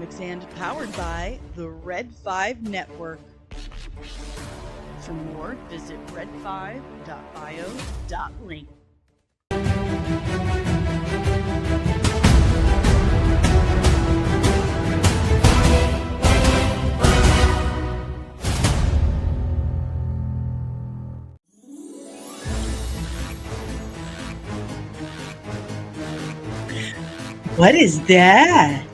Comics and powered by the Red 5 Network. For more, visit red5.bio.link. What is that?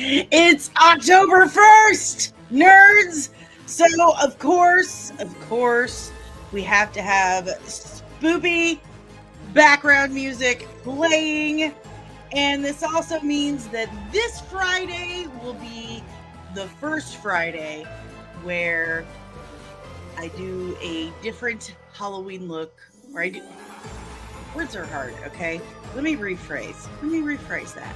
It's October 1st, nerds! So, of course, we have to have spoopy background music playing. And this also means that this Friday will be the first Friday where I do a different Halloween look, or I do... Words are hard, okay? Let me rephrase that.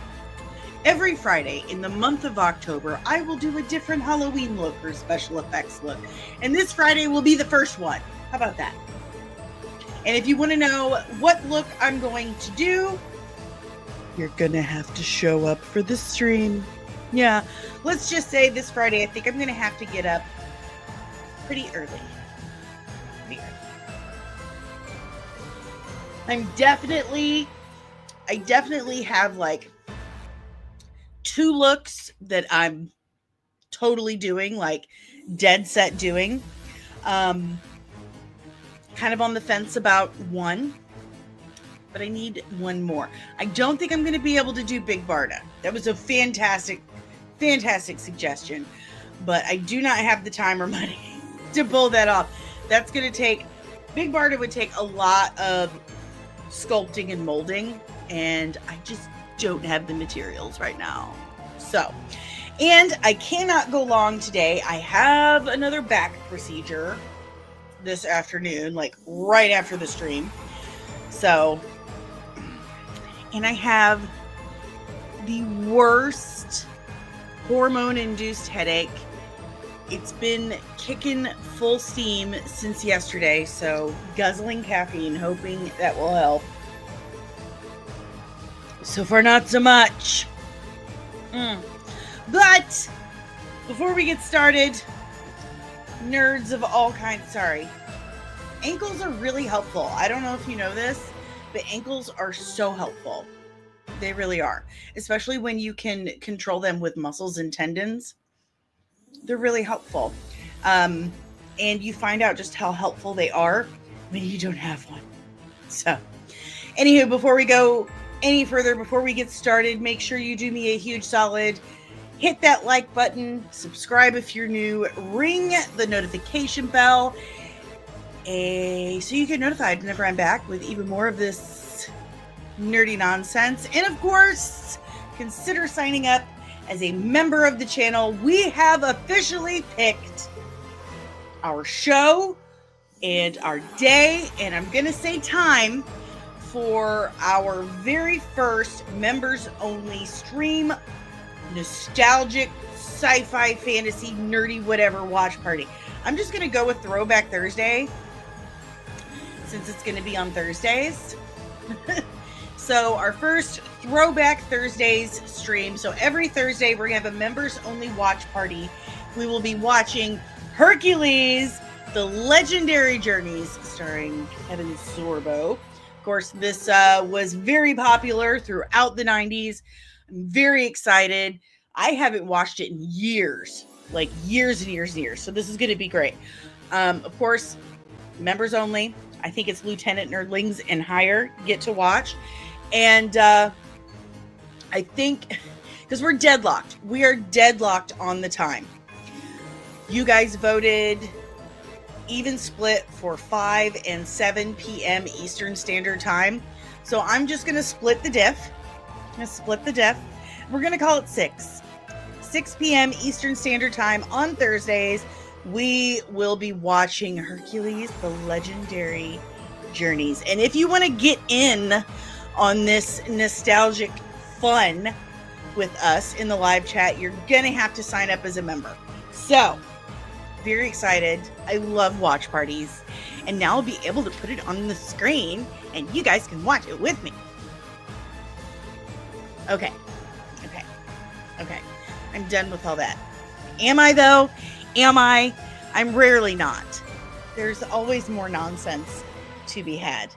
Every Friday in the month of October, I will do a different Halloween look or special effects look. And this Friday will be the first one. How about that? And if you want to know what look I'm going to do, you're going to have to show up for the stream. Yeah, let's just say this Friday, I think I'm going to have to get up pretty early. I definitely have like 2 looks that I'm totally doing, like dead set doing. Kind of on the fence about one, but I need one more. I don't think I'm going to be able to do Big Barda. That was a fantastic suggestion, but I do not have the time or money to pull that off. That's going to take, Big Barda would take a lot of sculpting and molding, and I just don't have the materials right now. So, and I cannot go long today. I have another back procedure this afternoon, like right after the stream. So, and I have the worst hormone-induced headache. It's been kicking full steam since yesterday, so guzzling caffeine, hoping that will help. So far, not so much. But before we get started, nerds of all kinds, sorry. Ankles are really helpful. I don't know if you know this, but ankles are so helpful. They really are, especially when you can control them with muscles and tendons. They're really helpful. And you find out just how helpful they are when you don't have one. So, anywho, before we go any further, before we get started, make sure you do me a huge solid. Hit that like button, subscribe if you're new, ring the notification bell, so you get notified whenever I'm back with even more of this nerdy nonsense. And of course, consider signing up as a member of the channel. We have officially picked our show and our day, and I'm going to say time, for our very first members only stream, nostalgic, sci-fi, fantasy, nerdy, whatever watch party. I'm just going to go with Throwback Thursday, since it's going to be on Thursdays. So our first Throwback Thursdays stream. So every Thursday, we're going to have a members only watch party. We will be watching Hercules, The Legendary Journeys, starring Kevin Sorbo. Of course, this was very popular throughout the 90s. I'm very excited. I haven't watched it in years, like years and years and years. So this is going to be great. Of course, members only. I think it's Lieutenant Nerdlings and higher get to watch. And I think, because we're deadlocked. We are deadlocked on the time. You guys voted even split for 5 and 7 p.m. Eastern Standard Time. So I'm just going to split the diff. We're going to call it 6 p.m. Eastern Standard Time on Thursdays. We will be watching Hercules, The Legendary Journeys. And if you want to get in on this nostalgic fun with us in the live chat, you're going to have to sign up as a member. So, very excited. I love watch parties. And now I'll be able to put it on the screen and you guys can watch it with me. Okay. I'm done with all that. Am I, though? Am I? I'm rarely not. There's always more nonsense to be had.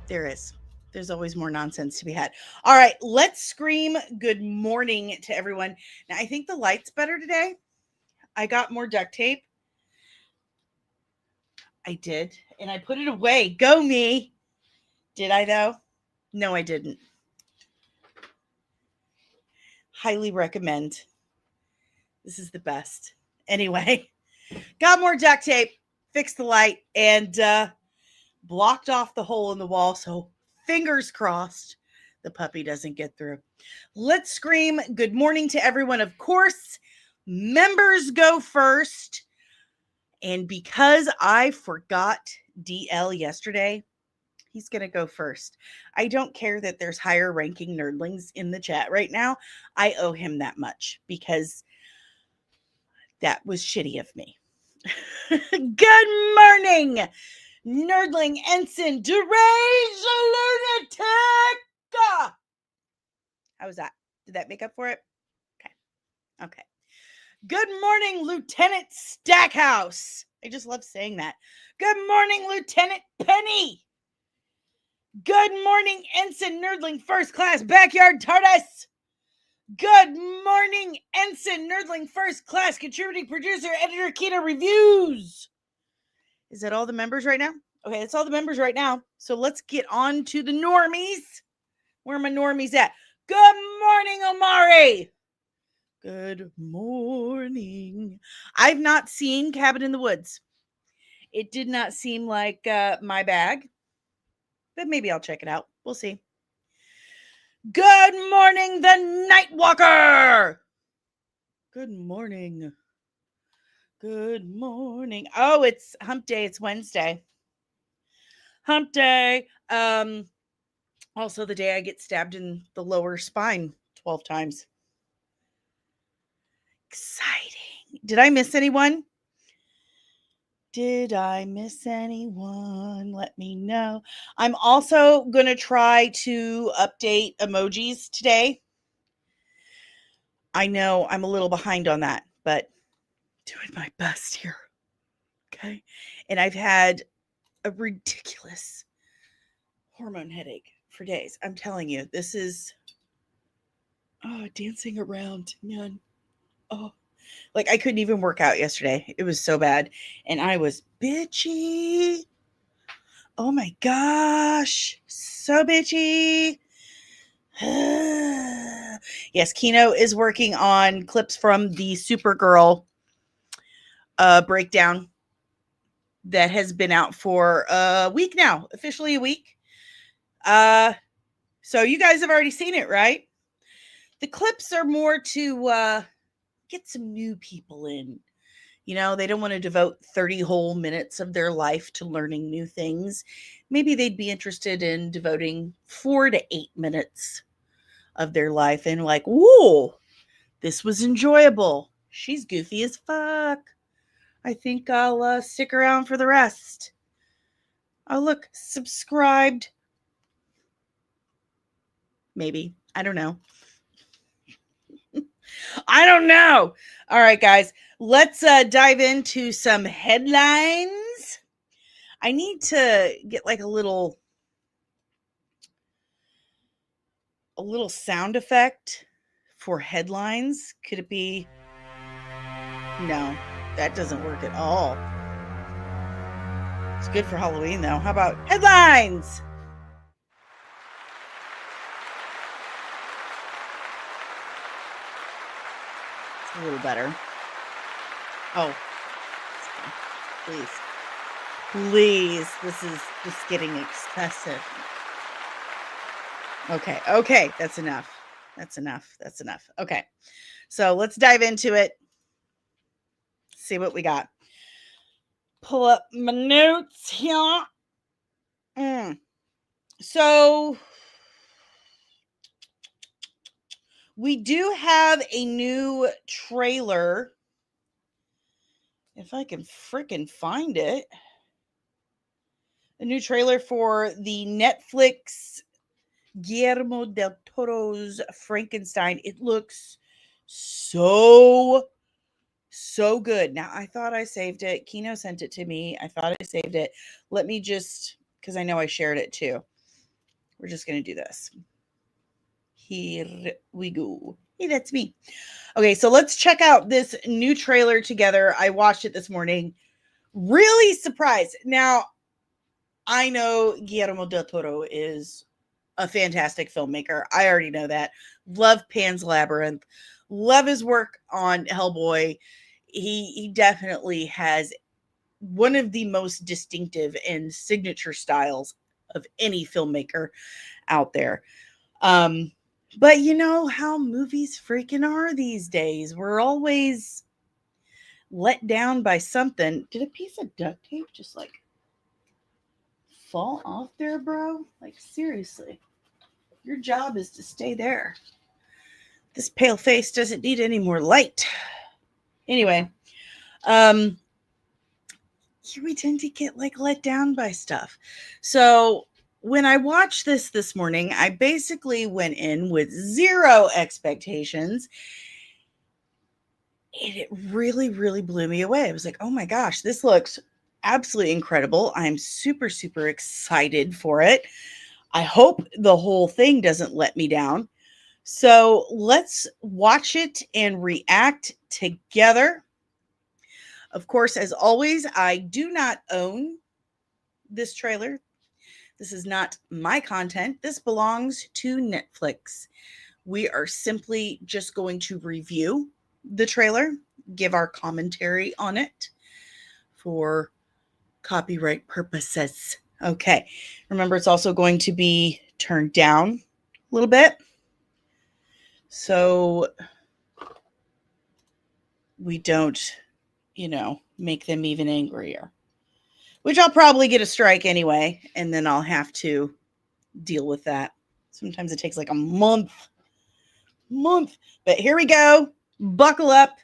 There is. There's always more nonsense to be had. All right, let's scream good morning to everyone. Now, I think the light's better today. I got more duct tape. I did, and I put it away. Go me. Did I, though? No, I didn't. Highly recommend. This is the best. Anyway, got more duct tape, fixed the light, and blocked off the hole in the wall. So fingers crossed the puppy doesn't get through. Let's scream good morning to everyone. Of course, members go first. And because I forgot DL yesterday, he's going to go first. I don't care that there's higher ranking nerdlings in the chat right now. I owe him that much because that was shitty of me. Good morning, Nerdling Ensign Deranged Lunatic. How was that? Did that make up for it? Okay. Good morning, Lieutenant Stackhouse. I just love saying that. Good morning, Lieutenant Penny. Good morning, Ensign Nerdling First Class Backyard TARDIS. Good morning, Ensign Nerdling First Class Contributing Producer Editor Keto Reviews. Is that all the members right now? Okay, it's all the members right now. So let's get on to the normies. Where are my normies at? Good morning, Omari. Good morning. I've not seen Cabin in the Woods. It did not seem like my bag, but maybe I'll check it out. We'll see. Good morning, the Nightwalker. Good morning. Good morning. Oh, it's hump day. It's Wednesday. Hump day. Also the day I get stabbed in the lower spine 12 times. Exciting. Did I miss anyone? Did I miss anyone? Let me know. I'm also going to try to update emojis today. I know I'm a little behind on that, but doing my best here. Okay. And I've had a ridiculous hormone headache for days. I'm telling you, this is dancing around, man. Oh, like I couldn't even work out yesterday. It was so bad. And I was bitchy. Oh my gosh. So bitchy. Yes, Kino is working on clips from the Supergirl breakdown that has been out for a week now, officially a week. So you guys have already seen it, right? The clips are more to get some new people in. You know, they don't want to devote 30 whole minutes of their life to learning new things. Maybe they'd be interested in devoting 4 to 8 minutes of their life and like, whoa, this was enjoyable. She's goofy as fuck. I think I'll stick around for the rest. Oh, look, subscribed. Maybe. I don't know. I don't know. All right, guys, let's dive into some headlines. I need to get like a little sound effect for headlines. Could it be? No, that doesn't work at all. It's good for Halloween, though. How about headlines? It's a little better. Oh, please. Please. This is just getting excessive. Okay. That's enough. Okay. So let's dive into it. See what we got. Pull up my notes here. So we do have a new trailer. If I can frickin' find it. A new trailer for the Netflix Guillermo del Toro's Frankenstein. It looks so good. Now, I thought I saved it. Kino sent it to me. I thought I saved it. Let me just, because I know I shared it too. We're just going to do this. Here we go. Hey, that's me. Okay, so let's check out this new trailer together. I watched it this morning. Really surprised. Now, I know Guillermo del Toro is a fantastic filmmaker. I already know that. Love Pan's Labyrinth. Love his work on Hellboy. He definitely has one of the most distinctive and signature styles of any filmmaker out there. But you know how movies freaking are these days. We're always let down by something. Did a piece of duct tape just like fall off there, bro? Like, seriously. Your job is to stay there. This pale face doesn't need any more light. Anyway, we tend to get like let down by stuff. So when I watched this morning, I basically went in with zero expectations. And it really, really blew me away. I was like, oh my gosh, this looks absolutely incredible. I'm super, super excited for it. I hope the whole thing doesn't let me down. So let's watch it and react together. Of course, as always, I do not own this trailer. This is not my content. This belongs to Netflix. We are simply just going to review the trailer, give our commentary on it for copyright purposes. Okay. Remember, it's also going to be turned down a little bit, so we don't, make them even angrier, which I'll probably get a strike anyway, and then I'll have to deal with that. Sometimes it takes like a month. But here we go. Buckle up.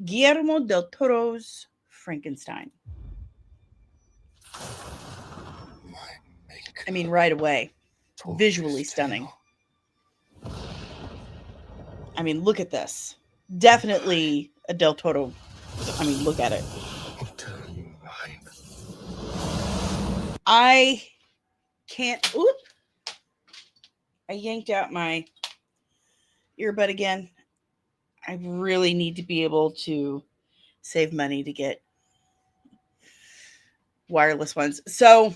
Guillermo del Toro's Frankenstein. I mean, right away. Visually stunning. I mean, look at this. Definitely a del Toro. I mean, look at it. I can't. Oop. I yanked out my earbud again. I really need to be able to save money to get wireless ones. So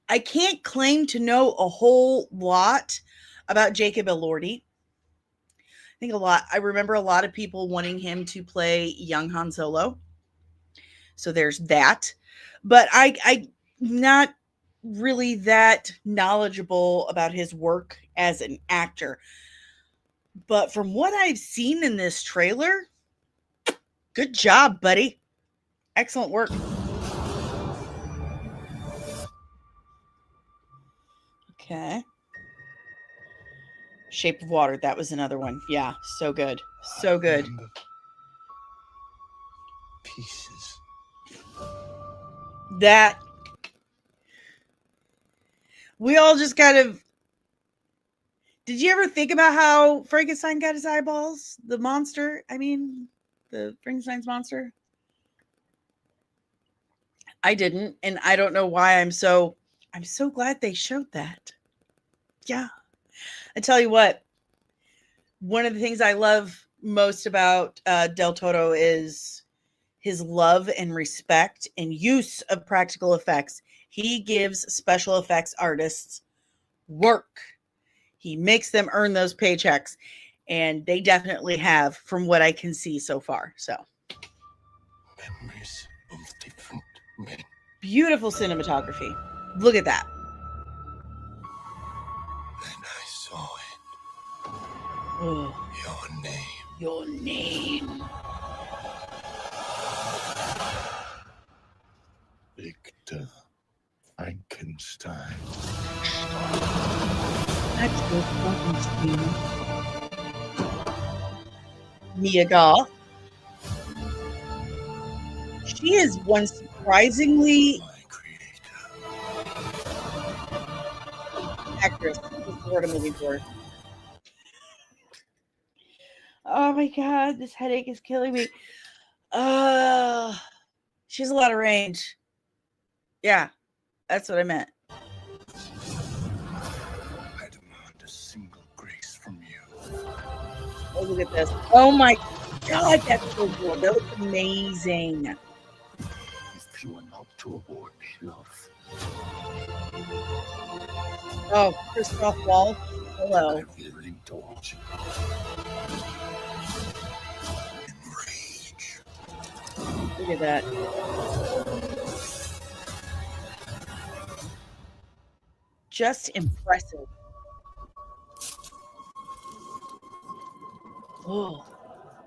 I can't claim to know a whole lot about Jacob Elordi. I remember a lot of people wanting him to play young Han Solo. So there's that. But I'm not really that knowledgeable about his work as an actor. But from what I've seen in this trailer, good job, buddy. Excellent work. Okay. Shape of Water. That was another one. Yeah, so good. So good. Pieces. That we all just kind of. Did you ever think about how Frankenstein got his eyeballs? The monster? I mean, the Frankenstein's monster? I didn't, and I don't know why I'm so glad they showed that. Yeah. I tell you what, one of the things I love most about Del Toro is his love and respect and use of practical effects. He gives special effects artists work. He makes them earn those paychecks, and they definitely have, from what I can see so far. So, memories of different men. Beautiful cinematography. Look at that. And I saw it. Oh, Your name. your name. Victor Frankenstein. That's good Frankenstein. Mia Goth. She is one surprisingly. My creator. actress. This is what I'm looking for. Oh my god, this headache is killing me. She has a lot of range. Yeah, that's what I meant. I demand a single grace from you. Oh, look at this. Oh my god, that's so cool. That looks amazing. If you are not to award me love, Oh, Christoph Waltz. Hello. I will indulge in rage. Look at that. Just impressive. Oh.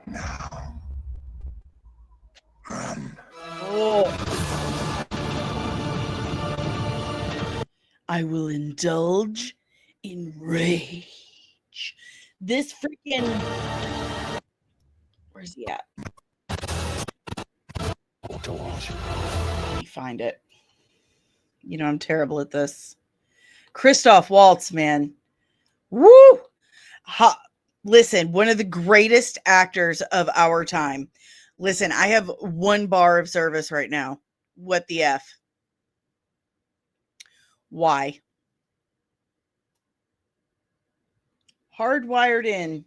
Now, run. Oh. I will indulge in rage. This freaking. Where's he at? Let me find it. You know, I'm terrible at this. Christoph Waltz, man. Woo! Listen, one of the greatest actors of our time. Listen, I have one bar of service right now. What the F? Why? Hardwired in.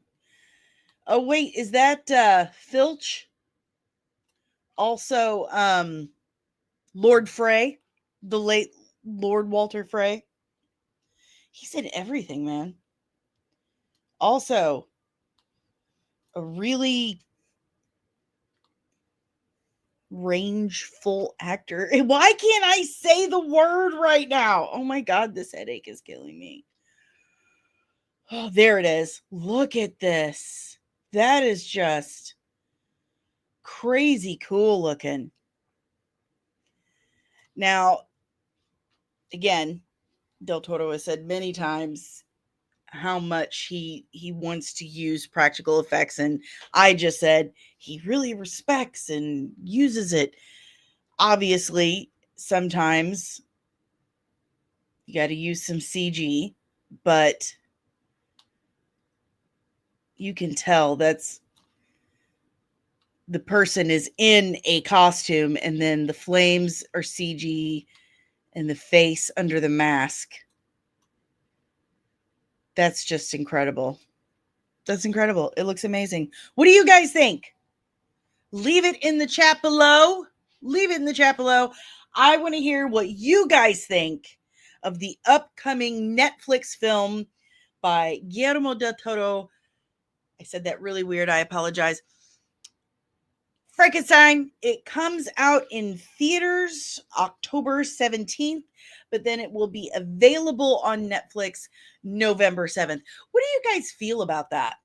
Oh, wait, is that Filch? Also, Lord Frey, the late Lord Walter Frey. He's in everything, man. Also, a really rangeful actor. Why can't I say the word right now? Oh my God, this headache is killing me. Oh, there it is. Look at this. That is just crazy cool looking. Now, again, Del Toro has said many times how much he wants to use practical effects, and I just said he really respects and uses it. Obviously, sometimes you got to use some CG, but you can tell that's the person is in a costume, and then the flames are CG and the face under the mask. That's just incredible. That's incredible. It looks amazing. What do you guys think? Leave it in the chat below. Leave it in the chat below. I want to hear what you guys think of the upcoming Netflix film by Guillermo del Toro. I said that really weird. I apologize. Frankenstein. It comes out in theaters October 17th, but then it will be available on Netflix November 7th. What do you guys feel about that?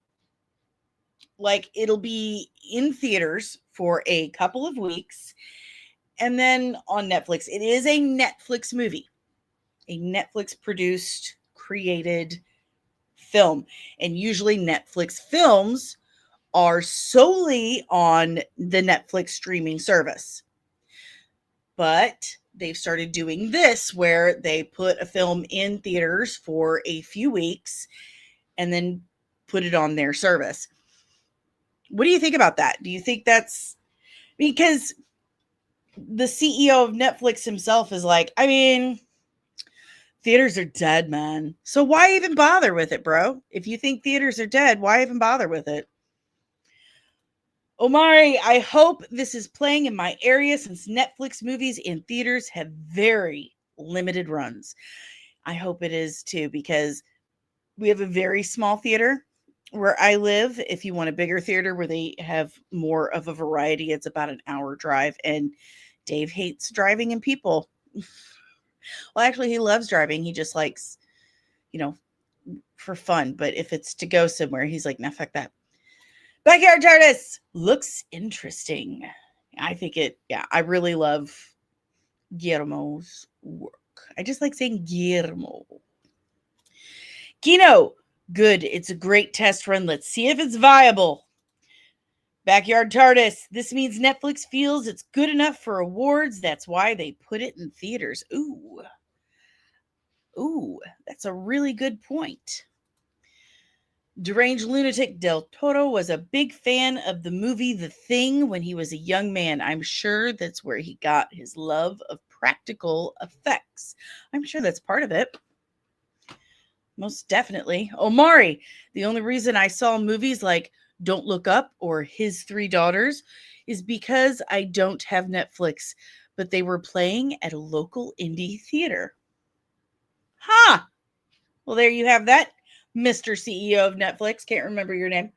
Like, it'll be in theaters for a couple of weeks and then on Netflix. It is a Netflix movie, a Netflix produced, created film. And usually Netflix films are solely on the Netflix streaming service. But they've started doing this where they put a film in theaters for a few weeks and then put it on their service. What do you think about that? Do you think that's because the CEO of Netflix himself is like, I mean, theaters are dead, man. So why even bother with it, bro? If you think theaters are dead, why even bother with it? Omari, I hope this is playing in my area since Netflix movies in theaters have very limited runs. I hope it is too, because we have a very small theater where I live. If you want a bigger theater where they have more of a variety, it's about an hour drive. And Dave hates driving and people. Well, actually, he loves driving. He just likes, for fun. But if it's to go somewhere, he's like, nah, fuck that. Backyard TARDIS looks interesting. I think I really love Guillermo's work. I just like saying Guillermo. Kino, good. It's a great test run. Let's see if it's viable. Backyard TARDIS. This means Netflix feels it's good enough for awards. That's why they put it in theaters. Ooh, That's a really good point. Deranged lunatic Del Toro was a big fan of the movie The Thing when he was a young man. I'm sure that's where he got his love of practical effects. I'm sure that's part of it. Most definitely. Omari, the only reason I saw movies like Don't Look Up or His Three Daughters is because I don't have Netflix, but they were playing at a local indie theater. Ha! Well, there you have that, Mr. CEO of Netflix. Can't remember your name.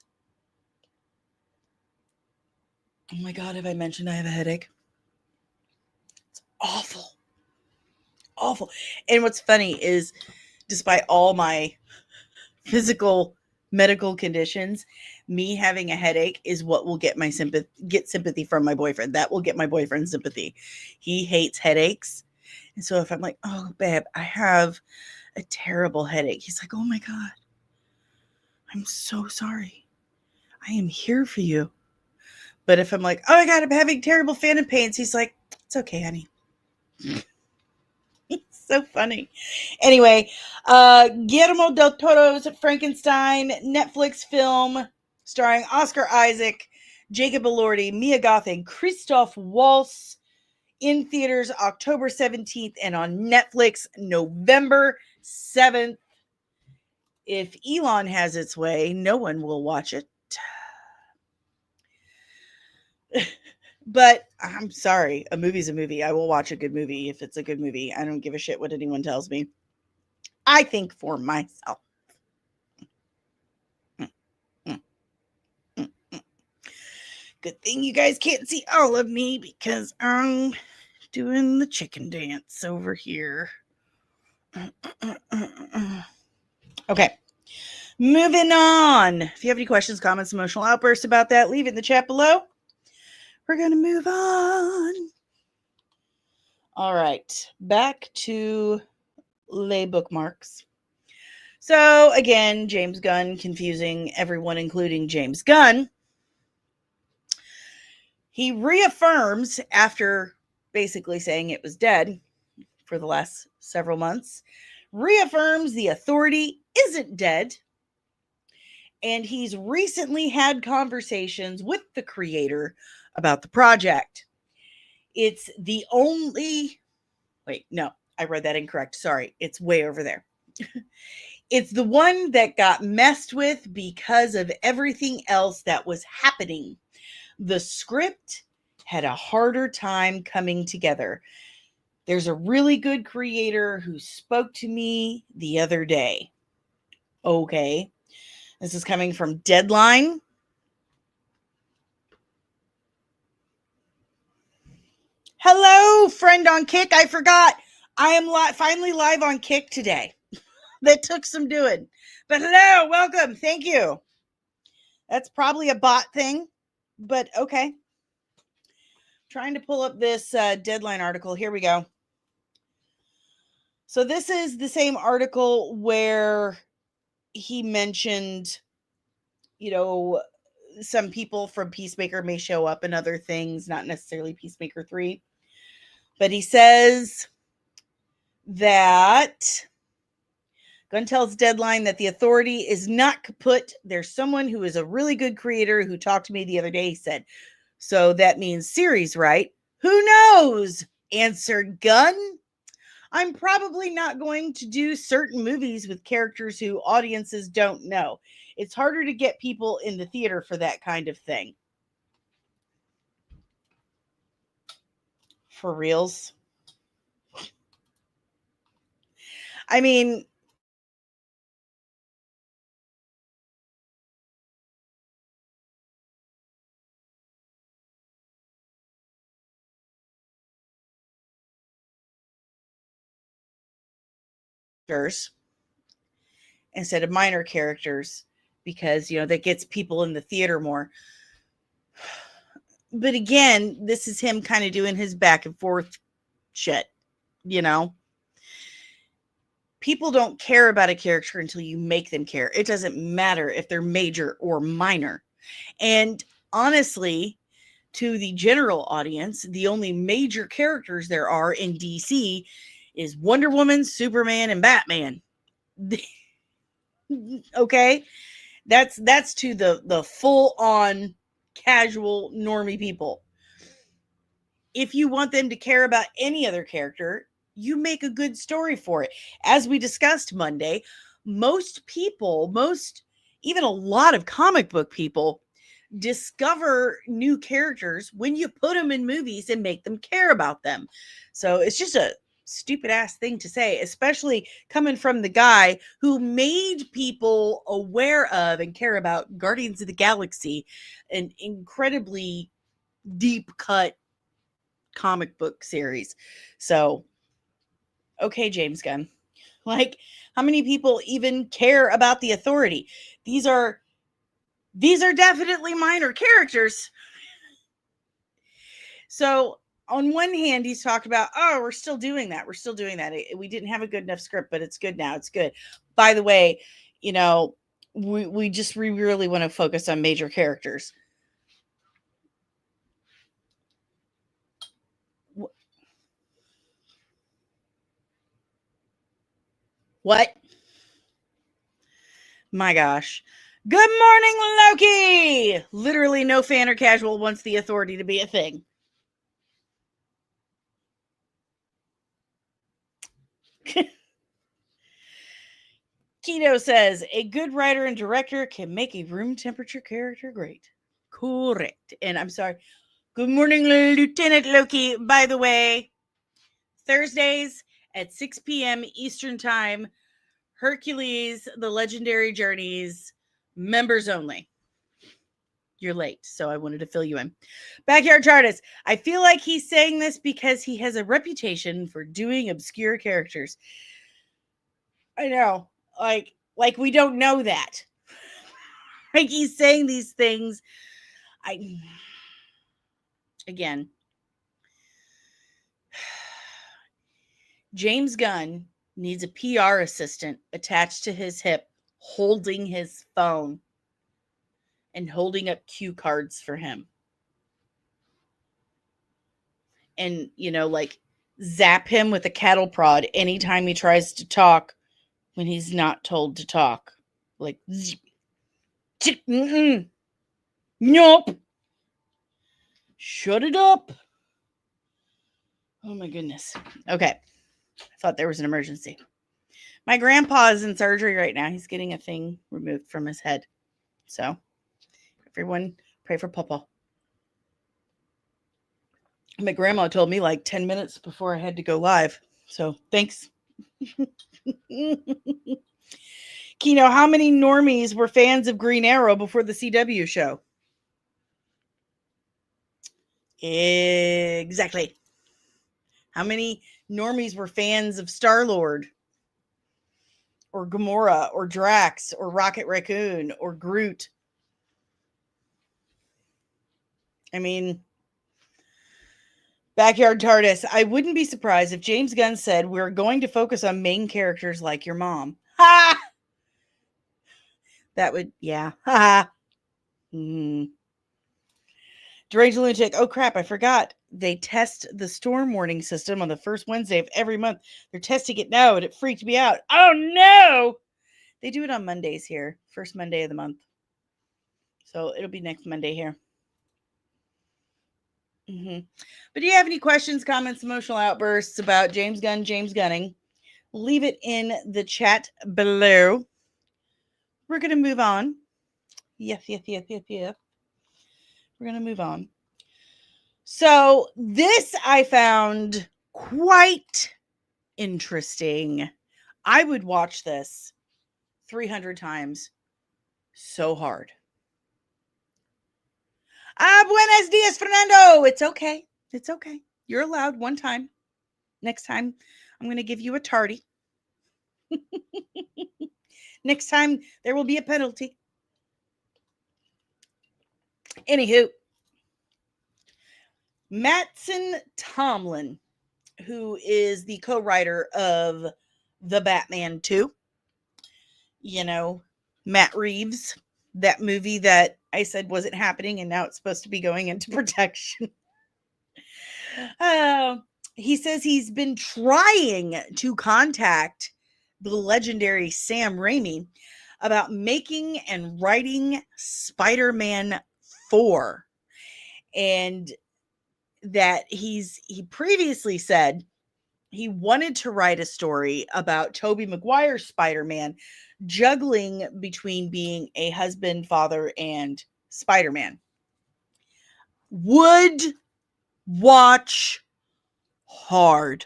Oh my God, have I mentioned I have a headache? It's awful. Awful. And what's funny is, despite all my physical medical conditions, me having a headache is what will get my sympathy from my boyfriend. That will get my boyfriend sympathy. He hates headaches. And so if I'm like, oh, babe, I have a terrible headache, he's like, oh my God, I'm so sorry. I am here for you. But if I'm like, oh my God, I'm having terrible phantom pains, he's like, it's okay, honey. It's so funny. Anyway, Guillermo del Toro's Frankenstein Netflix film starring Oscar Isaac, Jacob Elordi, Mia Goth, and Christoph Waltz, in theaters October 17th and on Netflix November 7th. If Elon has its way, no one will watch it. But I'm sorry, a movie's a movie. I will watch a good movie if it's a good movie. I don't give a shit what anyone tells me. I think for myself. Good thing you guys can't see all of me because I'm doing the chicken dance over here. Okay. Moving on. If you have any questions, comments, emotional outbursts about that, leave it in the chat below. We're going to move on. All right. Back to lay bookmarks. So, again, James Gunn confusing everyone, including James Gunn. He reaffirms, after basically saying it was dead for the last several months, reaffirms the Authority isn't dead. And he's recently had conversations with the creator about the project. It's the only... Wait, no, I read that incorrect. Sorry, it's way over there. It's the one that got messed with because of everything else that was happening. The script had a harder time coming together. There's a really good creator who spoke to me the other day. Okay. This is coming from Deadline. Hello, friend on Kick. I forgot. I am finally live on Kick today. That took some doing. But hello, welcome. Thank you. That's probably a bot thing, but okay. Trying to pull up this Deadline article. Here we go. So this is the same article where he mentioned, some people from Peacemaker may show up and other things, not necessarily Peacemaker 3. But he says that Gunn tells Deadline that the Authority is not kaput. There's someone who is a really good creator who talked to me the other day. He said, so that means series, right? Who knows? Answered Gunn. I'm probably not going to do certain movies with characters who audiences don't know. It's harder to get people in the theater for that kind of thing. For reals. I mean, instead of minor characters, because that gets people in the theater more. But again, this is him kind of doing his back and forth shit. People don't care about a character until you make them care. It doesn't matter if they're major or minor. And honestly, to the general audience, the only major characters there are in DC is Wonder Woman, Superman, and Batman. Okay? That's to the full on casual normie people. If you want them to care about any other character, you make a good story for it. As we discussed Monday, most people, even a lot of comic book people discover new characters when you put them in movies and make them care about them. So it's just a stupid ass thing to say, especially coming from the guy who made people aware of and care about Guardians of the Galaxy, an incredibly deep cut comic book series. So, okay, James Gunn. Like, how many people even care about the Authority? These are definitely minor characters. So, on one hand, he's talked about, oh, we're still doing that. We're still doing that. We didn't have a good enough script, but it's good now. It's good. By the way, we really want to focus on major characters. What? My gosh. Good morning, Loki! Literally no fan or casual wants the Authority to be a thing. Keto says, a good writer and director can make a room temperature character great. Correct. And I'm sorry. Good morning, Lieutenant Loki. By the way, Thursdays at 6 p.m. Eastern Time, Hercules, The Legendary Journeys, members only. You're late, so I wanted to fill you in. Backyard Chartist. I feel like he's saying this because he has a reputation for doing obscure characters. I know. Like we don't know that. Like he's saying these things. Again. James Gunn needs a PR assistant attached to his hip holding his phone and holding up cue cards for him. And, like zap him with a cattle prod anytime he tries to talk when he's not told to talk. Like, nope. Shut it up. Oh my goodness. Okay. I thought there was an emergency. My grandpa is in surgery right now. He's getting a thing removed from his head. So, everyone pray for Papa. My grandma told me like 10 minutes before I had to go live. So, thanks. Kino, how many normies were fans of Green Arrow before the CW show? Exactly. How many normies were fans of Star-Lord? Or Gamora? Or Drax? Or Rocket Raccoon? Or Groot? I mean, Backyard TARDIS. I wouldn't be surprised if James Gunn said, we're going to focus on main characters like your mom. Ha! That would, yeah. Ha! Deranged Lunatic. Oh, crap, I forgot. They test the storm warning system on the first Wednesday of every month. They're testing it now, and it freaked me out. Oh, no! They do it on Mondays here. First Monday of the month. So it'll be next Monday here. But do you have any questions, comments, emotional outbursts about James Gunning? Leave it in the chat below. We're going to move on. Yes. We're going to move on. So this I found quite interesting. I would watch this 300 times so hard. Buenos dias, Fernando. It's okay. It's okay. You're allowed one time. Next time, I'm going to give you a tardy. Next time, there will be a penalty. Anywho, MATTSIN TOMLIN, who is the co-writer of The Batman 2, Matt Reeves, that movie that I said wasn't happening and now it's supposed to be going into production. He says he's been trying to contact the legendary Sam Raimi about making and writing Spider-Man 4. And that he previously said he wanted to write a story about Tobey Maguire's Spider-Man juggling between being a husband, father, and Spider-Man. Would watch hard.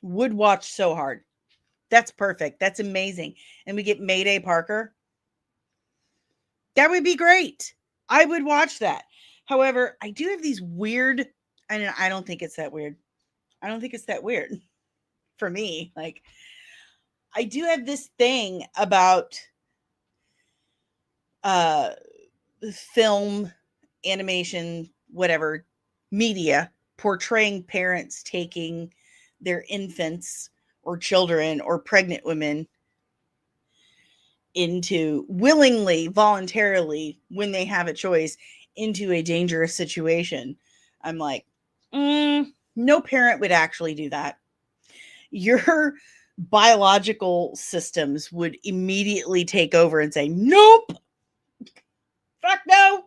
Would watch so hard. That's perfect. That's amazing. And we get Mayday Parker. That would be great. I would watch that. However, I do have these weird, and I don't think it's that weird. I don't think it's that weird for me. Like, I do have this thing about film, animation, whatever, media portraying parents taking their infants or children or pregnant women into willingly, voluntarily, when they have a choice, into a dangerous situation. I'm like, no parent would actually do that. Your biological systems would immediately take over and say, nope, fuck no.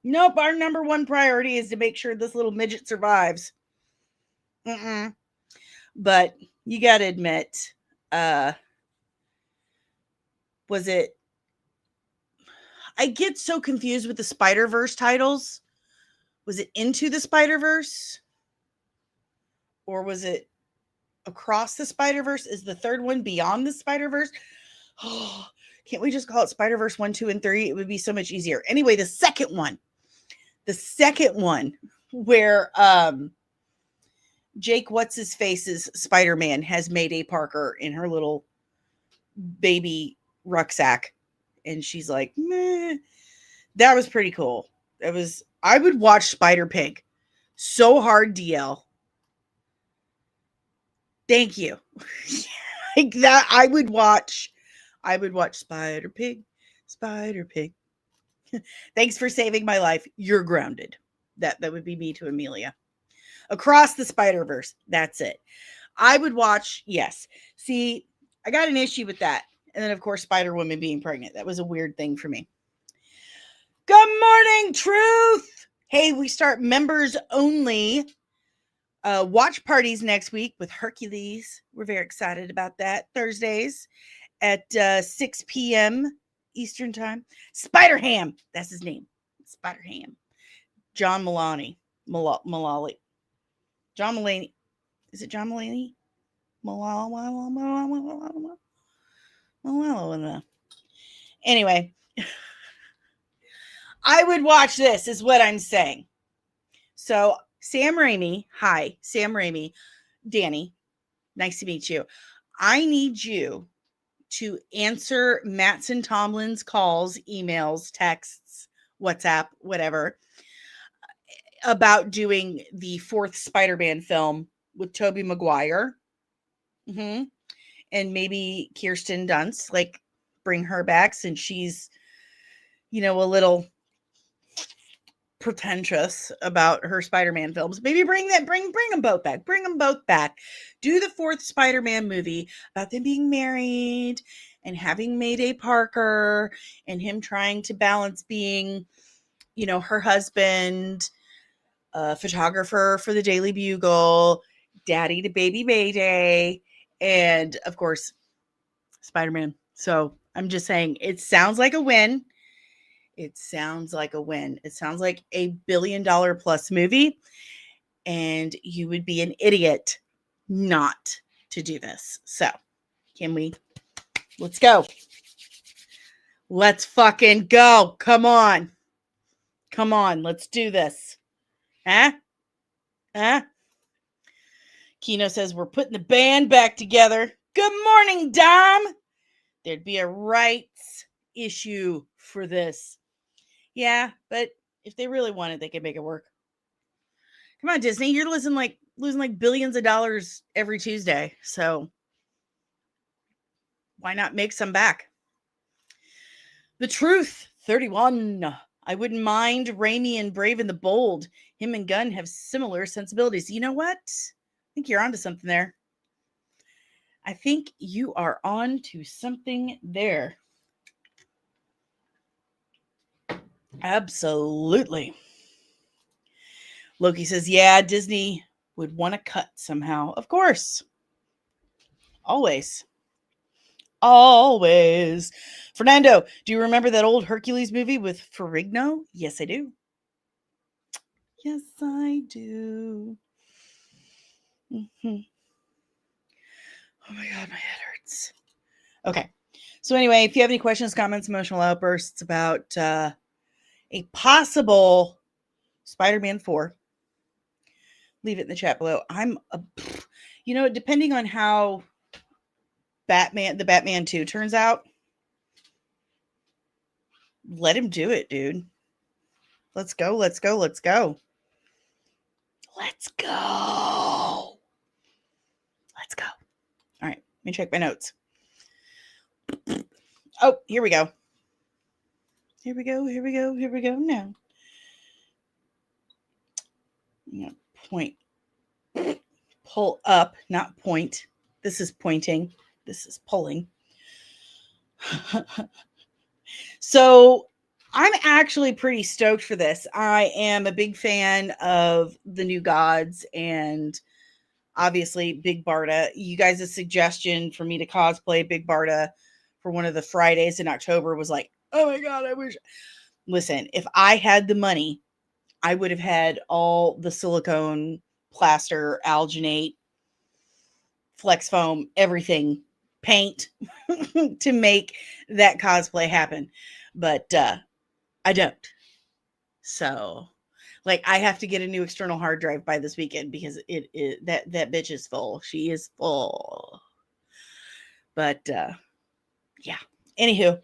Nope, our number one priority is to make sure this little midget survives. But you got to admit, was it? I get so confused with the Spider-Verse titles. Was it Into the Spider-Verse? Or was it Across the Spider-Verse? Is the third one Beyond the Spider-Verse? Oh, can't we just call it Spider-Verse 1, 2, and 3? It would be so much easier. Anyway, the second one where Jake What's-His-Face's Spider-Man has Mayday Parker in her little baby rucksack. And she's like, meh. That was pretty cool. I would watch Spider-Pig so hard, DL. Thank you. Like that, I would watch Spider-Pig. Thanks for saving my life. You're grounded. That would be me to Amelia. Across the Spider-Verse. That's it. I would watch, yes. See, I got an issue with that. And then, of course, Spider-Woman being pregnant. That was a weird thing for me. Good morning, Truth. Hey, we start members only watch parties next week with Hercules. We're very excited about that. Thursdays at 6 p.m. Eastern time. Spider-Ham. That's his name. Spider-Ham. John Mulaney. Mullally. John Mulaney. Is it John Mulaney? Anyway. I would watch this, is what I'm saying. So, Sam Raimi. Hi, Sam Raimi. Dani, nice to meet you. I need you to answer MATTSIN Tomlin's calls, emails, texts, WhatsApp, whatever, about doing the fourth Spider-Man film with Tobey Maguire. And maybe Kirsten Dunst, like, bring her back since she's, a little pretentious about her Spider-Man films. Maybe bring them both back. Bring them both back. Do the fourth Spider-Man movie about them being married and having Mayday Parker and him trying to balance being, her husband, photographer for the Daily Bugle, daddy to baby Mayday, and of course, Spider-Man. So I'm just saying, it sounds like a win. It sounds like a win. It sounds like $1 billion plus movie. And you would be an idiot not to do this. So, let's go. Let's fucking go. Come on. Let's do this. Huh? Kino says we're putting the band back together. Good morning, Dom. There'd be a rights issue for this. Yeah, but if they really wanted, they could make it work. Come on, Disney. You're losing like billions of dollars every Tuesday. So why not make some back? The Truth, 31. I wouldn't mind Raimi and Brave and the Bold. Him and Gunn have similar sensibilities. You know what? I think you're onto something there. I think you are on to something there. Absolutely. Loki says, yeah, Disney would want to cut somehow. Of course. Always. Always. Fernando, do you remember that old Hercules movie with Ferrigno? Yes, I do. Yes, I do. Mm-hmm. Oh my God, my head hurts. Okay. So anyway, if you have any questions, comments, emotional outbursts about a possible Spider-Man 4, leave it in the chat below. Depending on how the Batman 2 turns out, let him do it, dude. Let's go. Let's go. Let's go. Let's go. Let's go. All right. Let me check my notes. Oh, here we go. Here we go. Here we go. Here we go. Now. I'm going to point. Pull up, not point. This is pointing. This is pulling. So I'm actually pretty stoked for this. I am a big fan of the New Gods and obviously Big Barda. You guys' suggestion for me to cosplay Big Barda for one of the Fridays in October was like, oh my God, I wish. Listen, if I had the money, I would have had all the silicone, plaster, alginate, flex foam, everything, paint to make that cosplay happen. But I don't. So like I have to get a new external hard drive by this weekend because it is that bitch is full. She is full. But yeah. Anywho,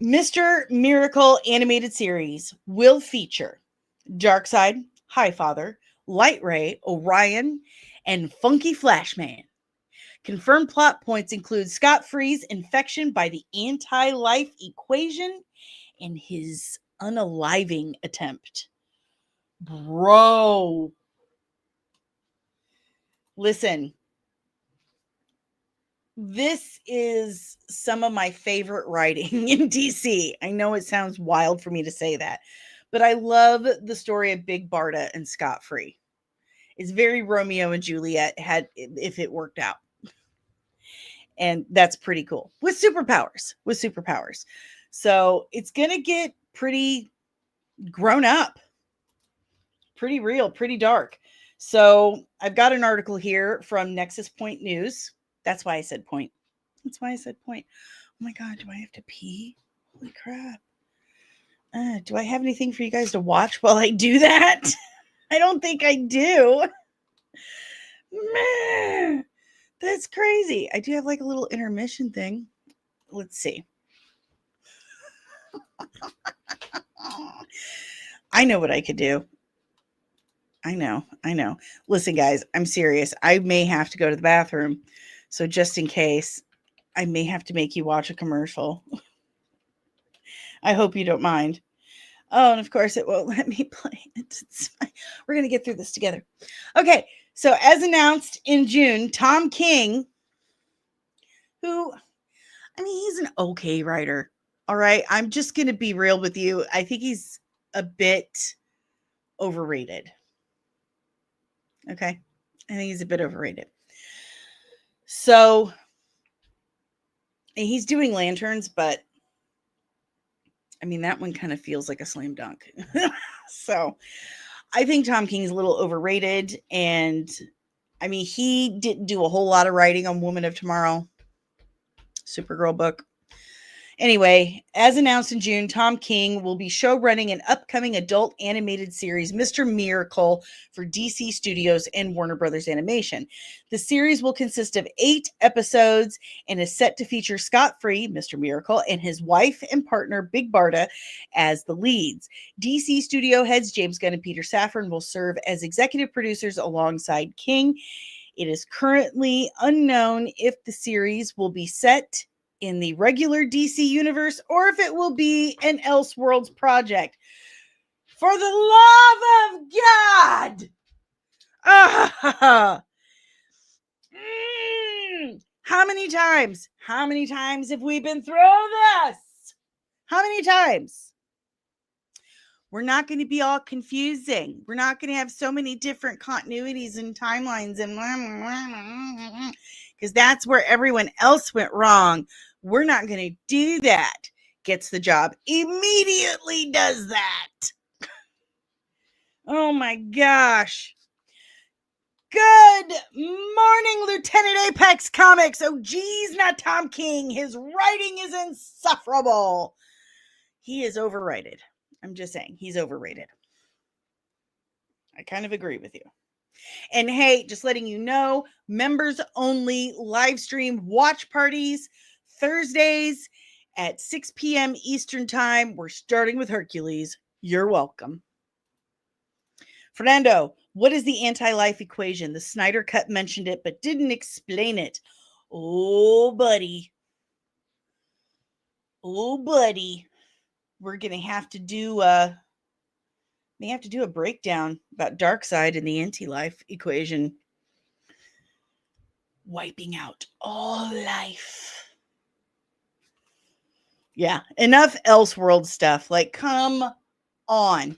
Mr. Miracle animated series will feature Darkseid, Highfather, Light Ray, Orion, and Funky Flashman. Confirmed plot points include Scott Free's infection by the anti-life equation and his unaliving attempt. Bro. Listen. This is some of my favorite writing in DC. I know it sounds wild for me to say that, but I love the story of Big Barda and Scott Free. It's very Romeo and Juliet if it worked out. And that's pretty cool. With superpowers. So it's going to get pretty grown up, pretty real, pretty dark. So I've got an article here from Nexus Point News. That's why I said point. That's why I said point. Oh my God, do I have to pee? Holy crap. Do I have anything for you guys to watch while I do that? I don't think I do. Man, that's crazy. I do have like a little intermission thing. Let's see. I know what I could do. I know. Listen, guys, I'm serious. I may have to go to the bathroom. So just in case, I may have to make you watch a commercial. I hope you don't mind. Oh, and of course it won't let me play it. We're going to get through this together. Okay, so as announced in June, Tom King, he's an okay writer. All right, I'm just going to be real with you. I think he's a bit overrated. Okay, I think he's a bit overrated. So he's doing Lanterns, but that one kind of feels like a slam dunk. So I think Tom King's a little overrated. And he didn't do a whole lot of writing on Woman of Tomorrow, Supergirl book. Anyway, as announced in June, Tom King will be showrunning an upcoming adult animated series, Mr. Miracle, for DC Studios and Warner Brothers Animation. The series will consist of 8 episodes and is set to feature Scott Free, Mr. Miracle, and his wife and partner, Big Barda, as the leads. DC Studio heads James Gunn and Peter Safran will serve as executive producers alongside King. It is currently unknown if the series will be set in the regular DC universe or if it will be an Elseworlds project. For the love of God! How many times? How many times have we been through this? How many times? We're not going to be all confusing. We're not going to have so many different continuities and timelines and because that's where everyone else went wrong. We're not going to do that. Gets the job. Immediately does that. Oh my gosh. Good morning, Lieutenant Apex Comics. Oh, geez, not Tom King. His writing is insufferable. He is overrated. I'm just saying, he's overrated. I kind of agree with you. And hey, just letting you know, members only live stream watch parties Thursdays at 6 p.m. Eastern Time. We're starting with Hercules. You're welcome. Fernando, what is the anti-life equation? The Snyder Cut mentioned it, but didn't explain it. Oh, buddy. Oh, buddy. We're going to have to do a breakdown about Darkseid and the anti-life equation. Wiping out all life. Yeah, enough Elseworld stuff. Like, come on.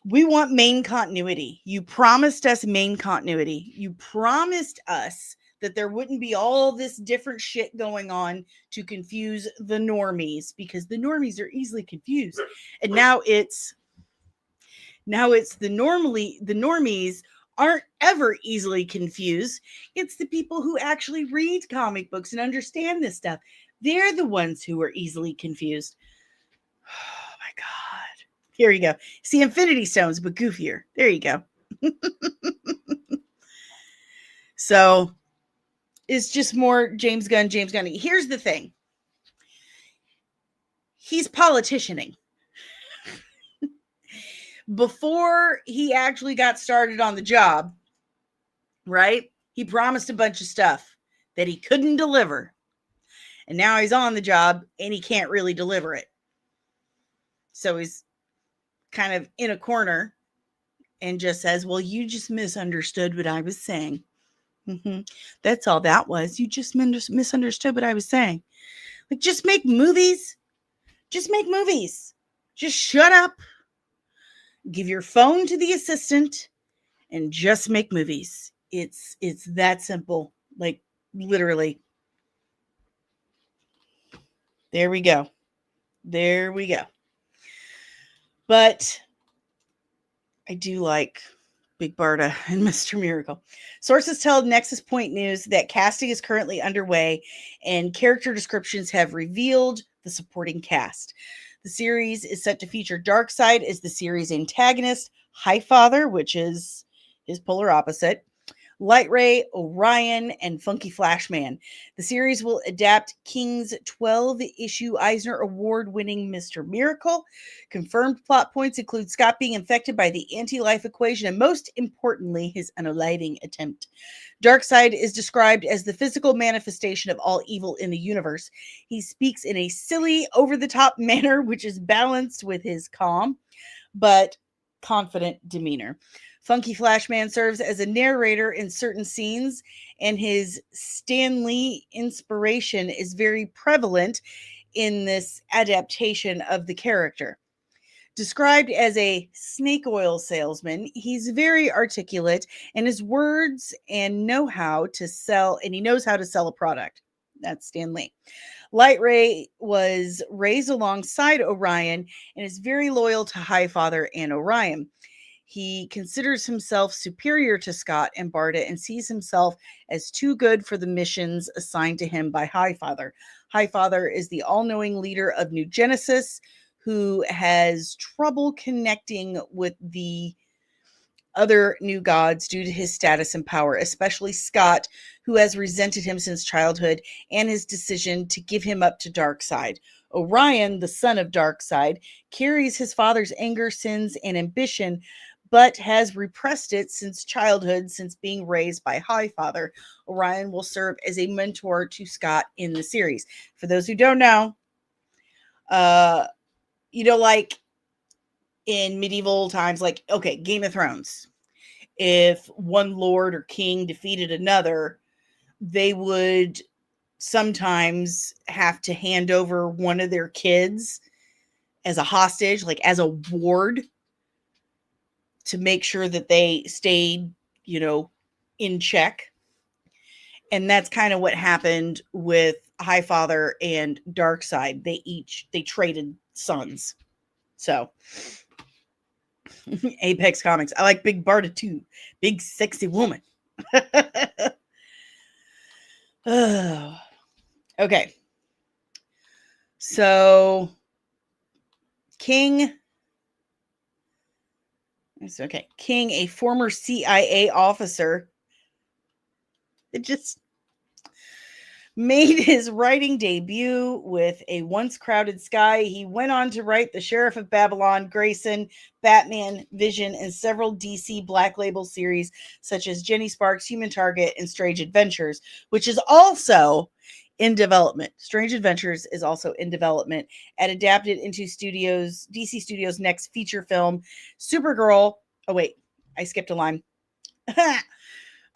We want main continuity. You promised us main continuity. You promised us that there wouldn't be all this different shit going on to confuse the normies, because the normies are easily confused. And now it's the normies aren't ever easily confused. It's the people who actually read comic books and understand this stuff. They're the ones who are easily confused. Oh my God. Here you go. See, Infinity Stones, but goofier. There you go. So it's just more James Gunn. Here's the thing. He's politicianing. Before he actually got started on the job, right? He promised a bunch of stuff that he couldn't deliver. And now he's on the job and he can't really deliver it. So he's kind of in a corner and just says, well, you just misunderstood what I was saying. That's all that was. You just misunderstood what I was saying. Like, just make movies. Just make movies. Just shut up. Give your phone to the assistant and just make movies. It's that simple. Like, literally. There we go. But I do like Big Barda and Mr. Miracle. Sources tell Nexus Point News that casting is currently underway and character descriptions have revealed the supporting cast. The series is set to feature Darkseid as the series antagonist, Highfather, which is his polar opposite, Light Ray, Orion, and Funky Flashman. The series will adapt King's 12-issue Eisner Award-winning Mr. Miracle. Confirmed plot points include Scott being infected by the anti-life equation and, most importantly, his unaliving attempt. Darkseid is described as the physical manifestation of all evil in the universe. He speaks in a silly, over-the-top manner, which is balanced with his calm but confident demeanor. Funky Flashman serves as a narrator in certain scenes, and his Stan Lee inspiration is very prevalent in this adaptation of the character. Described as a snake oil salesman, he's very articulate in his words and knows how to sell a product. That's Stan Lee. Light Ray was raised alongside Orion and is very loyal to Highfather and Orion. He considers himself superior to Scott and Barda and sees himself as too good for the missions assigned to him by Highfather. Highfather is the all-knowing leader of New Genesis, who has trouble connecting with the other new gods due to his status and power, especially Scott, who has resented him since childhood and his decision to give him up to Darkseid. Orion, the son of Darkseid, carries his father's anger, sins, and ambition, but has repressed it since childhood, since being raised by Highfather. Orion will serve as a mentor to Scott in the series. For those who don't know, like in medieval times, like, okay, Game of Thrones. If one lord or king defeated another, they would sometimes have to hand over one of their kids as a hostage, like as a ward, to make sure that they stayed, in check. And that's kind of what happened with Highfather and Darkseid. They traded sons. So Apex Comics. I like Big Barda too. Big sexy woman. Oh. Okay. So King. It's okay. King, a former CIA officer, it just made his writing debut with A Once Crowded Sky. He went on to write The Sheriff of Babylon, Grayson, Batman, Vision, and several DC Black Label series such as Jenny Sparks, Human Target, and Strange Adventures, which is also in development. Strange Adventures is also in development and adapted into DC Studios' next feature film, Supergirl. Oh, wait, I skipped a line.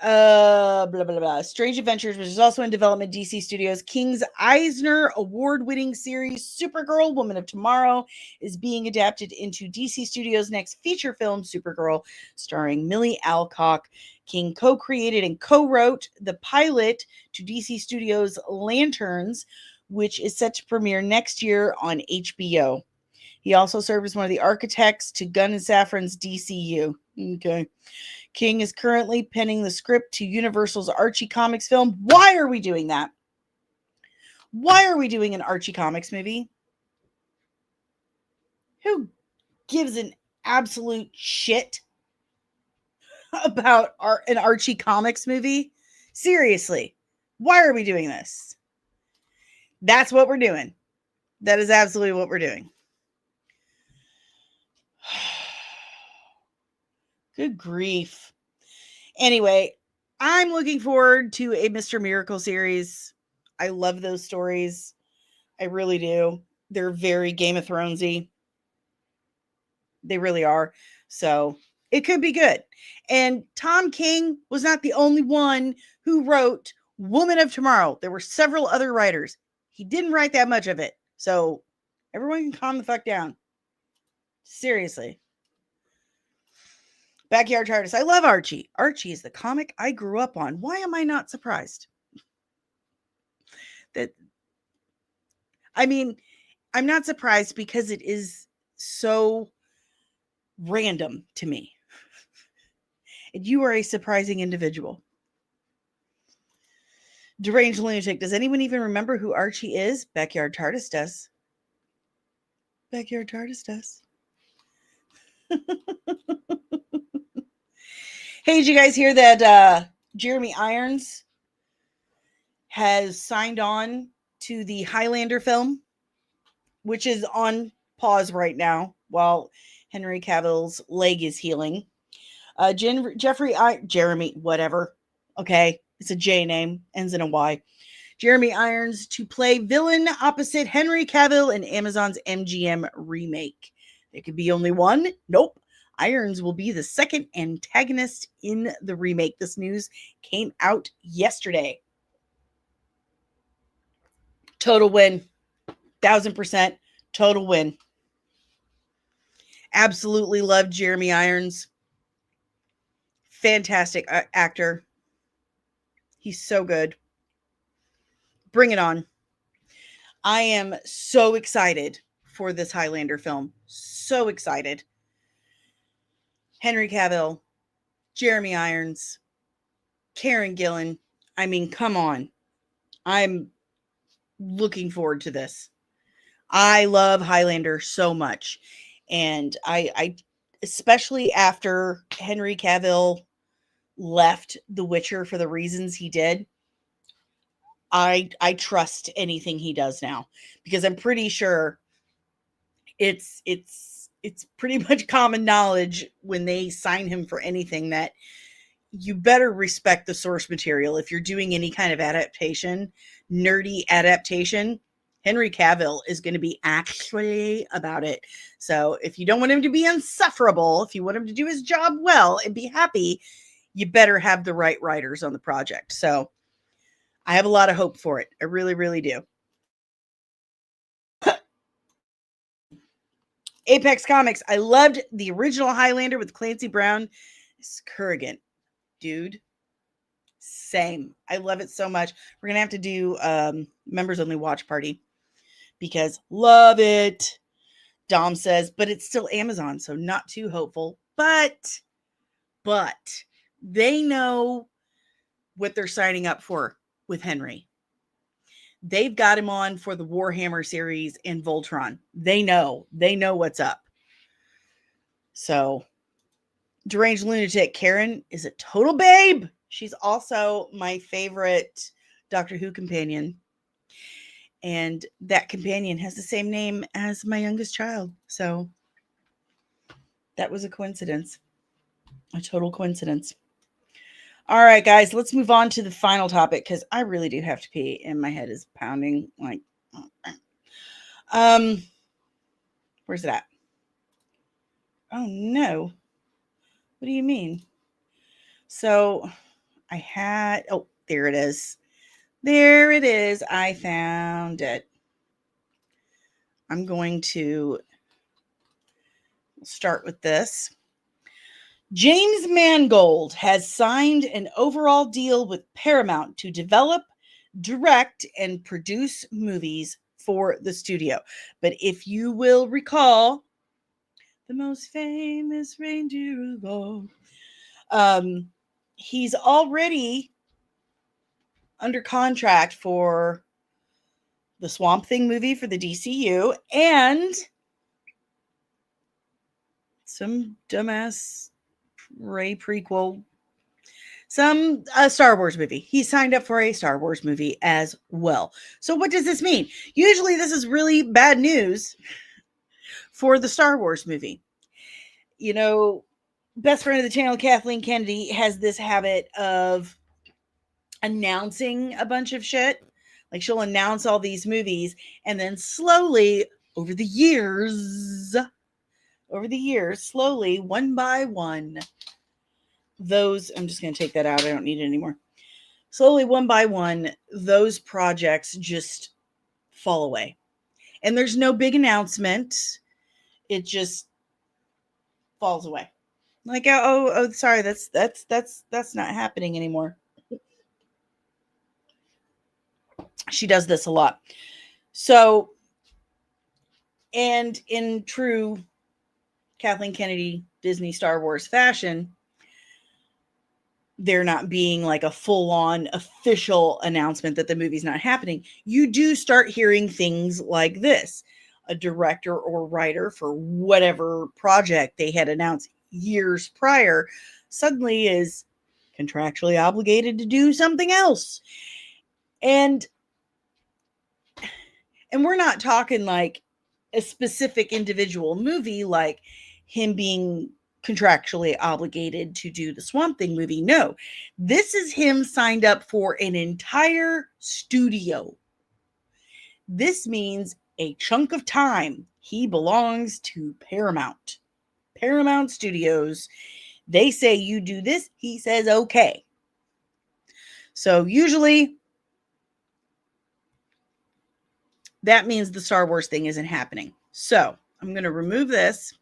Blah blah blah. Strange Adventures, which is also in development, DC Studios. King's Eisner award-winning series Supergirl, Woman of Tomorrow, is being adapted into DC Studios' next feature film, Supergirl, starring Millie Alcock. King co-created and co-wrote the pilot to DC Studios' Lanterns, which is set to premiere next year on HBO. He also served as one of the architects to Gunn and Safran's DCU. Okay. King is currently penning the script to Universal's Archie Comics film. Why are we doing that? Why are we doing an Archie Comics movie? Who gives an absolute shit about an Archie Comics movie? Seriously, why are we doing this? That's what we're doing. That is absolutely what we're doing. Good grief. Anyway, I'm looking forward to a Mr. Miracle series. I love those stories. I really do. They're very Game of Thronesy. They really are. So it could be good. And Tom King was not the only one who wrote Woman of Tomorrow. There were several other writers. He didn't write that much of it. So everyone can calm the fuck down. Seriously. Backyard TARDIS. I love Archie. Archie is the comic I grew up on. Why am I not surprised? I'm not surprised because it is so random to me. And you are a surprising individual. Deranged Lunatic. Does anyone even remember who Archie is? Backyard TARDIS does. Backyard TARDIS does. Hey, did you guys hear that Jeremy Irons has signed on to the Highlander film, which is on pause right now while Henry Cavill's leg is healing? Jeremy, whatever. Okay, it's a J name, ends in a Y. Jeremy Irons to play villain opposite Henry Cavill in Amazon's MGM remake. There could be only one. Nope. Irons will be the second antagonist in the remake. This news came out yesterday. Total win. 1000% total win. Absolutely love Jeremy Irons. Fantastic actor. He's so good. Bring it on. I am so excited for this Highlander film. So excited. Henry Cavill, Jeremy Irons, Karen Gillan. I mean, come on. I'm looking forward to this. I love Highlander so much. And I especially after Henry Cavill left The Witcher for the reasons he did, I trust anything he does now, because I'm pretty sure it's pretty much common knowledge when they sign him for anything that you better respect the source material. If you're doing any kind of adaptation, nerdy adaptation, Henry Cavill is going to be actually about it. So if you don't want him to be insufferable, if you want him to do his job well and be happy, you better have the right writers on the project. So I have a lot of hope for it. I really, really do. Apex Comics. I loved the original Highlander with Clancy Brown. It's Kurgan. Dude. Same. I love it so much. We're going to have to do members only watch party because love it. Dom says, but it's still Amazon, so not too hopeful. But they know what they're signing up for with Henry. They've got him on for the Warhammer series and Voltron. They know what's up. So, Deranged Lunatic Karen is a total babe. She's also my favorite Doctor Who companion. And that companion has the same name as my youngest child. So, that was a coincidence. A total coincidence. All right, guys, let's move on to the final topic because I really do have to pee and my head is pounding. Like, where's it at? Oh, no. What do you mean? So I had, oh, there it is. There it is. I found it. I'm going to start with this. James Mangold has signed an overall deal with Paramount to develop, direct, and produce movies for the studio. But if you will recall, the most famous reindeer of all, he's already under contract for the Swamp Thing movie for the DCU and some dumbass Ray prequel, some Star Wars movie. He signed up for a Star Wars movie as well. So what does this mean? Usually this is really bad news for the Star Wars movie. You know, best friend of the channel, Kathleen Kennedy, has this habit of announcing a bunch of shit. Like she'll announce all these movies and then slowly over the years, slowly, one by one, those, I'm just going to take that out. I don't need it anymore. Slowly, one by one, those projects just fall away. And there's no big announcement. It just falls away. Like, oh, sorry, that's not happening anymore. She does this a lot. So, and in true Kathleen Kennedy, Disney, Star Wars fashion, there not being like a full-on official announcement that the movie's not happening, you do start hearing things like this. A director or writer for whatever project they had announced years prior suddenly is contractually obligated to do something else. And we're not talking like a specific individual movie like him being contractually obligated to do the Swamp Thing movie. No, this is him signed up for an entire studio. This means a chunk of time he belongs to Paramount. Paramount Studios. They say you do this, he says okay. So usually that means the Star Wars thing isn't happening. So I'm going to remove this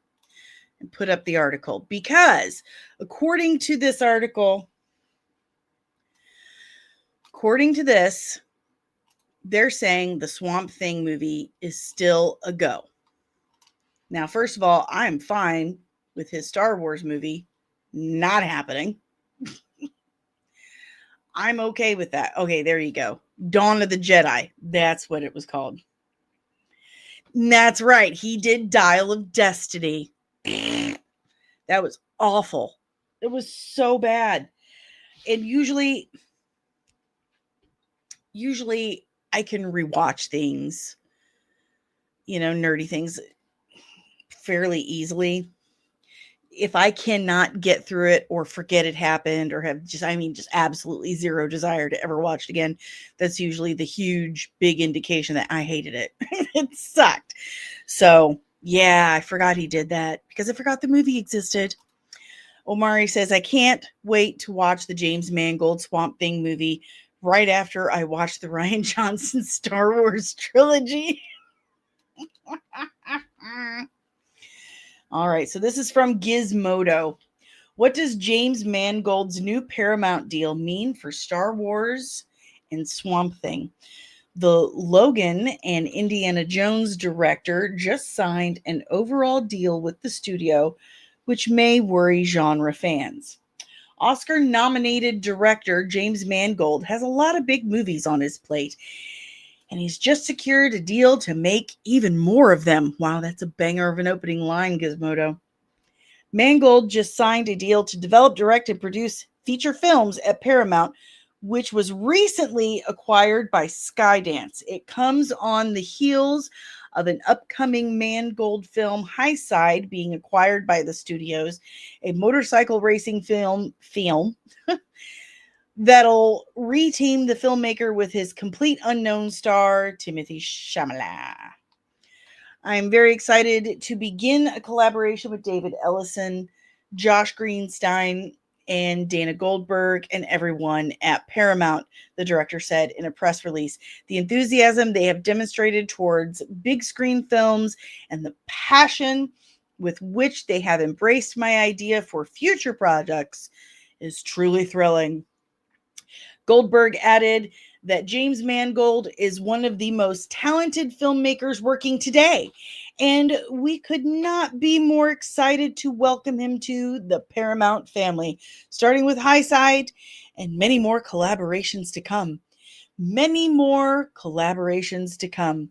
and put up the article because according to this article, according to this, they're saying the Swamp Thing movie is still a go. Now, first of all, I'm fine with his Star Wars movie not happening. I'm okay with that. Okay, there you go. Dawn of the Jedi. That's what it was called. That's right. He did Dial of Destiny. That was awful. It was so bad. And usually I can rewatch things, nerdy things fairly easily. If I cannot get through it or forget it happened or have just absolutely zero desire to ever watch it again, that's usually the huge, big indication that I hated it. It sucked. So, yeah, I forgot he did that because I forgot the movie existed. Omari says, I can't wait to watch the James Mangold Swamp Thing movie right after I watched the Rian Johnson Star Wars trilogy. All right, so this is from Gizmodo. What does James Mangold's new Paramount deal mean for Star Wars and Swamp Thing? The Logan and Indiana Jones director just signed an overall deal with the studio, which may worry genre fans. Oscar-nominated director James Mangold has a lot of big movies on his plate, and he's just secured a deal to make even more of them. Wow, that's a banger of an opening line, Gizmodo. Mangold just signed a deal to develop, direct, and produce feature films at Paramount, which was recently acquired by Skydance. It comes on the heels of an upcoming Mangold film, High Side, being acquired by the studios, a motorcycle racing film that'll reteam the filmmaker with his complete unknown star, Timothée Chalamet. I'm very excited to begin a collaboration with David Ellison, Josh Greenstein, and Dana Goldberg, and everyone at Paramount, the director said in a press release. The enthusiasm they have demonstrated towards big screen films and the passion with which they have embraced my idea for future projects is truly thrilling. Goldberg added that James Mangold is one of the most talented filmmakers working today, and we could not be more excited to welcome him to the Paramount family, starting with High Side and many more collaborations to come. Many more collaborations to come.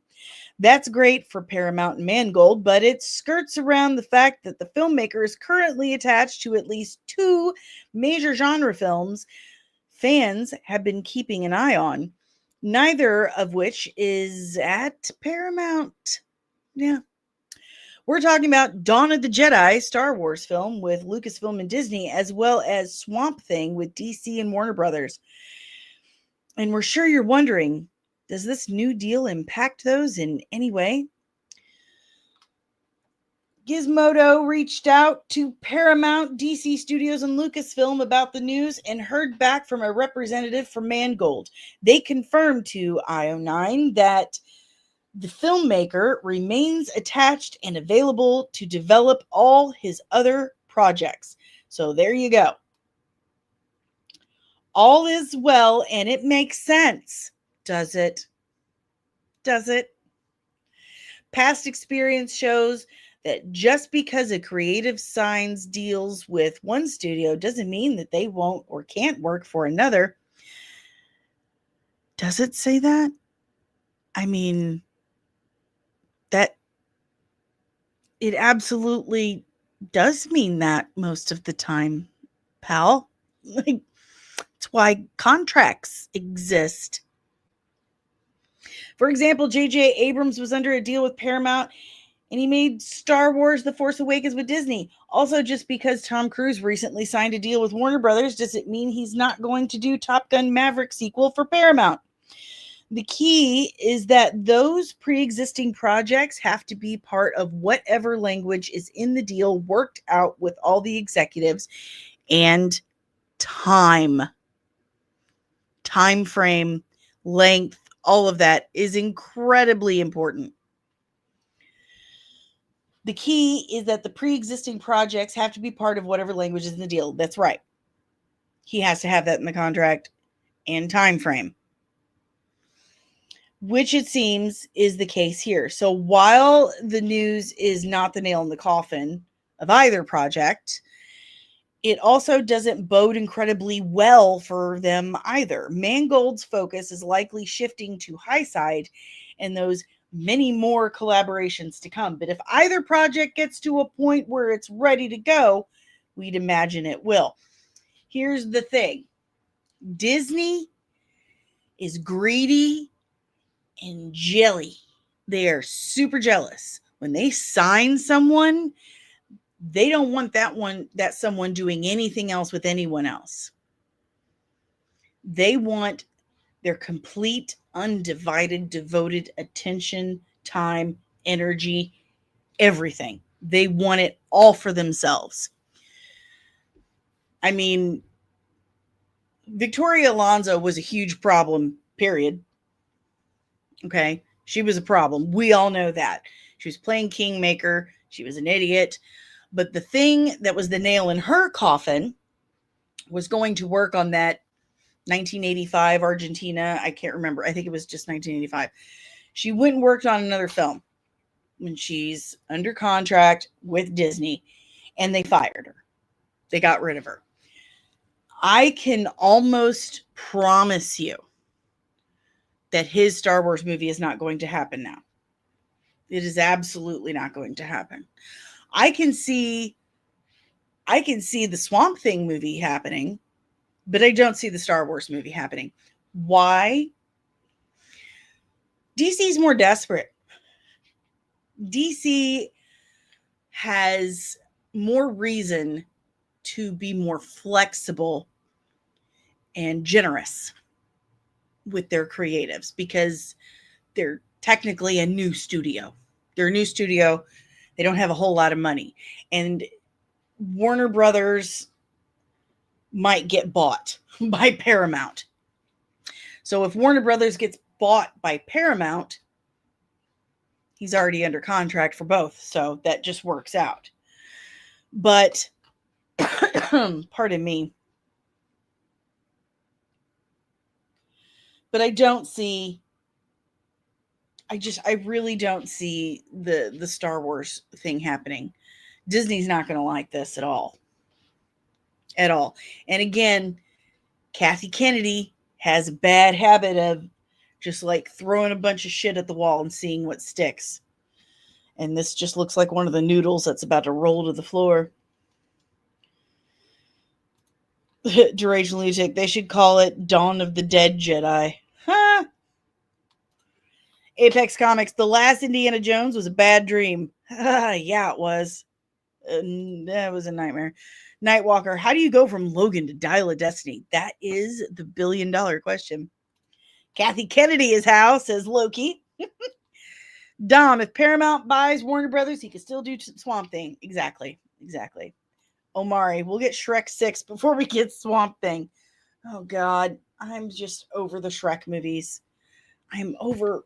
That's great for Paramount and Mangold, but it skirts around the fact that the filmmaker is currently attached to at least 2 major genre films fans have been keeping an eye on, neither of which is at Paramount. Yeah. We're talking about Dawn of the Jedi, Star Wars film with Lucasfilm and Disney, as well as Swamp Thing with DC and Warner Brothers. And we're sure you're wondering, does this new deal impact those in any way? Gizmodo reached out to Paramount, DC Studios, and Lucasfilm about the news and heard back from a representative from Mangold. They confirmed to IO9 that the filmmaker remains attached and available to develop all his other projects. So there you go. All is well, and it makes sense. Does it? Does it? Past experience shows that just because a creative signs deals with one studio doesn't mean that they won't or can't work for another. Does it say that? I mean, that it absolutely does mean that most of the time, pal. Like, it's why contracts exist. For example, J.J. Abrams was under a deal with Paramount, and he made Star Wars The Force Awakens with Disney. Also, just because Tom Cruise recently signed a deal with Warner Brothers, does it mean he's not going to do Top Gun Maverick sequel for Paramount? The key is that those pre-existing projects have to be part of whatever language is in the deal worked out with all the executives, and time frame, length, all of that is incredibly important. The key is that the pre-existing projects have to be part of whatever language is in the deal. That's right. He has to have that in the contract and time frame, which it seems is the case here. So while the news is not the nail in the coffin of either project, it also doesn't bode incredibly well for them either. Mangold's focus is likely shifting to High Side and those many more collaborations to come. But if either project gets to a point where it's ready to go, we'd imagine it will. Here's the thing. Disney is greedy and jelly. They are super jealous. When they sign someone, they don't want that someone doing anything else with anyone else. They want their complete, undivided, devoted attention, time, energy, everything. They want it all for themselves. I mean, Victoria Alonso was a huge problem, period. Okay. She was a problem. We all know that. She was playing Kingmaker. She was an idiot. But the thing that was the nail in her coffin was going to work on that 1985 Argentina. I can't remember. I think it was just 1985. She went and worked on another film when she's under contract with Disney, and they fired her. They got rid of her. I can almost promise you that his Star Wars movie is not going to happen now. It is absolutely not going to happen. I can see the Swamp Thing movie happening, but I don't see the Star Wars movie happening. Why? DC's more desperate. DC has more reason to be more flexible and generous with their creatives because they're technically a new studio. They're a new studio. They don't have a whole lot of money. And Warner Brothers might get bought by Paramount. So if Warner Brothers gets bought by Paramount, he's already under contract for both. So that just works out. But, pardon me. But I really don't see the Star Wars thing happening. Disney's not going to like this at all. At all. And again, Kathy Kennedy has a bad habit of just like throwing a bunch of shit at the wall and seeing what sticks. And this just looks like one of the noodles that's about to roll to the floor. Deranged Lunatic, they should call it Dawn of the Dead Jedi. Huh? Apex Comics, the last Indiana Jones was a bad dream. Yeah, it was. That was a nightmare. Nightwalker, how do you go from Logan to Dial of Destiny? That is the $1 billion question. Kathy Kennedy is how, says Loki. Dom, if Paramount buys Warner Brothers, he can still do Swamp Thing. Exactly. Omari, we'll get Shrek 6 before we get Swamp Thing. Oh, God. I'm just over the Shrek movies. I'm over...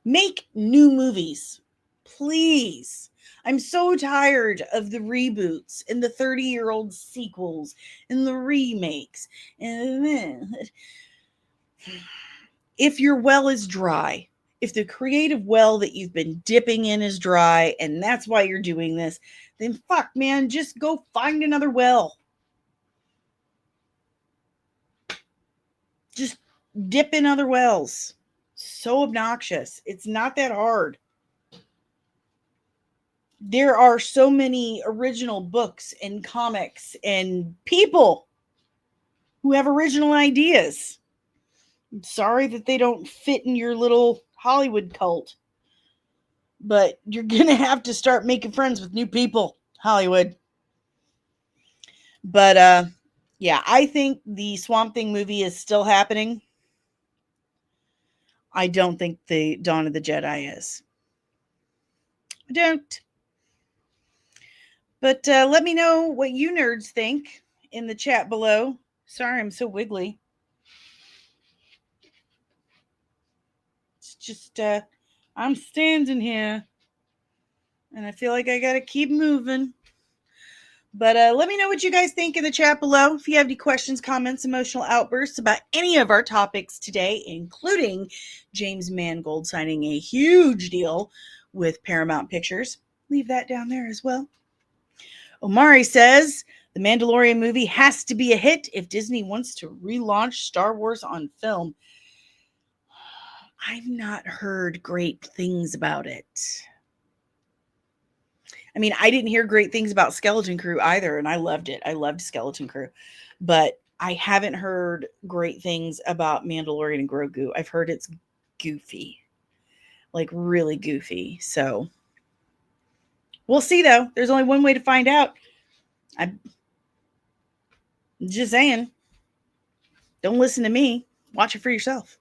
Make new movies. Please. I'm so tired of the reboots and the 30-year-old sequels and the remakes. If your well is dry, if the creative well that you've been dipping in is dry and that's why you're doing this, then fuck, man, just go find another well. Just dip in other wells. So obnoxious. It's not that hard. There are so many original books and comics and people who have original ideas. I'm sorry that they don't fit in your little Hollywood cult. But you're going to have to start making friends with new people, Hollywood. But, yeah, I think the Swamp Thing movie is still happening. I don't think the Dawn of the Jedi is. I don't. But let me know what you nerds think in the chat below. Sorry, I'm so wiggly. It's just, I'm standing here. And I feel like I got to keep moving. But let me know what you guys think in the chat below. If you have any questions, comments, emotional outbursts about any of our topics today, including James Mangold signing a huge deal with Paramount Pictures, leave that down there as well. Omari says, the Mandalorian movie has to be a hit if Disney wants to relaunch Star Wars on film. I've not heard great things about it. I mean, I didn't hear great things about Skeleton Crew either, and I loved it. I loved Skeleton Crew. But I haven't heard great things about Mandalorian and Grogu. I've heard it's goofy. Like, really goofy. So, we'll see, though. There's only one way to find out. I'm just saying. Don't listen to me. Watch it for yourself.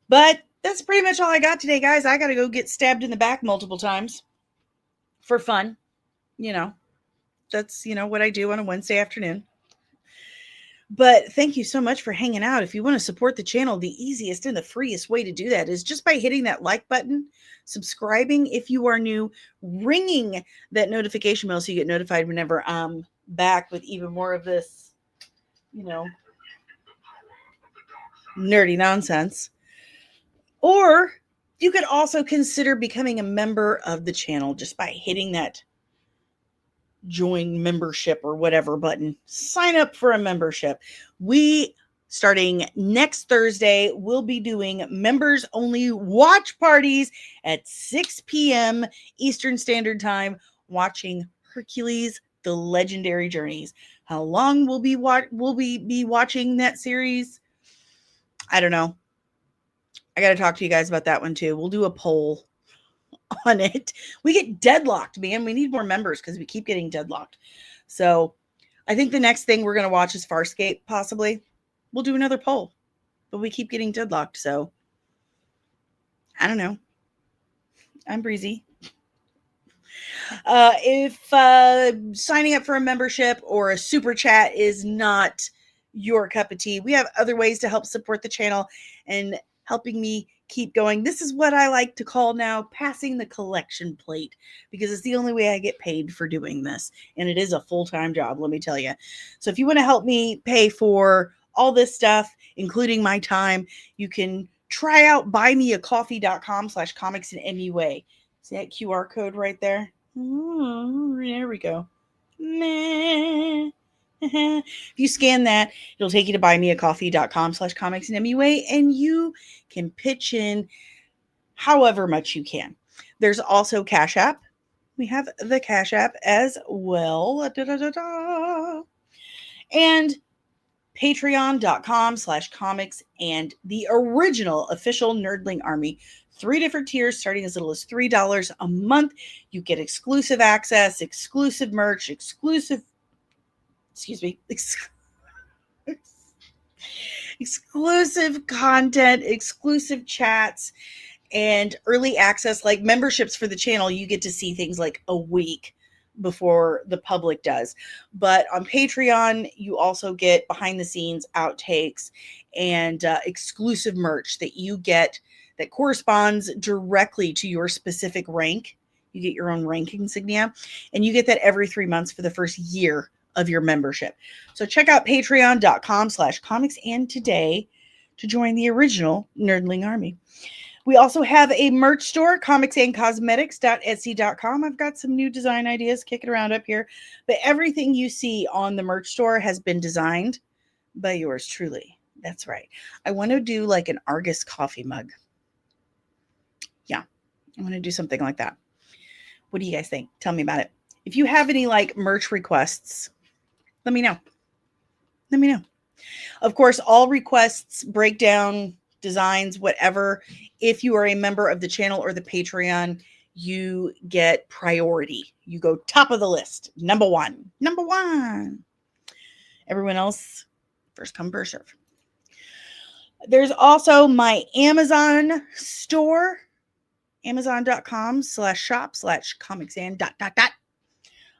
But that's pretty much all I got today, guys. I got to go get stabbed in the back multiple times. For fun, that's, what I do on a Wednesday afternoon. But thank you so much for hanging out. If you want to support the channel, the easiest and the freest way to do that is just by hitting that like button, subscribing if you are new, ringing that notification bell so you get notified whenever I'm back with even more of this, nerdy nonsense. Or you could also consider becoming a member of the channel just by hitting that join membership or whatever button. Sign up for a membership. We, starting next Thursday, will be doing members only watch parties at 6 p.m. Eastern Standard Time, watching Hercules: The Legendary Journeys. How long will we be watching that series? I don't know. I got to talk to you guys about that one too. We'll do a poll on it. We get deadlocked, man. We need more members because we keep getting deadlocked. So I think the next thing we're going to watch is Farscape, possibly. We'll do another poll, but we keep getting deadlocked. So I don't know. I'm breezy. If signing up for a membership or a super chat is not your cup of tea, we have other ways to help support the channel and helping me keep going. This is what I like to call now passing the collection plate, because it's the only way I get paid for doing this. And it is a full-time job, let me tell you. So if you want to help me pay for all this stuff, including my time, you can try out buymeacoffee.com/comicsandmua. See that QR code right there? There we go. If you scan that, it'll take you to buymeacoffee.com/comicsandmua, and you can pitch in however much you can. There's also Cash App. We have the Cash App as well. And patreon.com/comics and the original official Nerdling Army. 3 different tiers starting as little as $3 a month. You get exclusive access, exclusive merch, exclusive content, exclusive chats, and early access, like memberships for the channel. You get to see things like a week before the public does. But on Patreon, you also get behind the scenes outtakes and exclusive merch that you get that corresponds directly to your specific rank. You get your own rank insignia, and you get that every 3 months for the first year of your membership. So check out patreon.com/comics and today to join the original Nerdling Army. We also have a merch store, comicsandcosmetics.etsy.com. I've got some new design ideas kicking around up here, but everything you see on the merch store has been designed by yours truly. That's right. I want to do like an Argus coffee mug. Yeah, I want to do something like that. What do you guys think? Tell me about it. If you have any like merch requests, let me know. Let me know. Of course, all requests, breakdown, designs, whatever. If you are a member of the channel or the Patreon, you get priority. You go top of the list. Number one. Everyone else, first come, first serve. There's also my Amazon store, amazon.com/shop/comicsand ...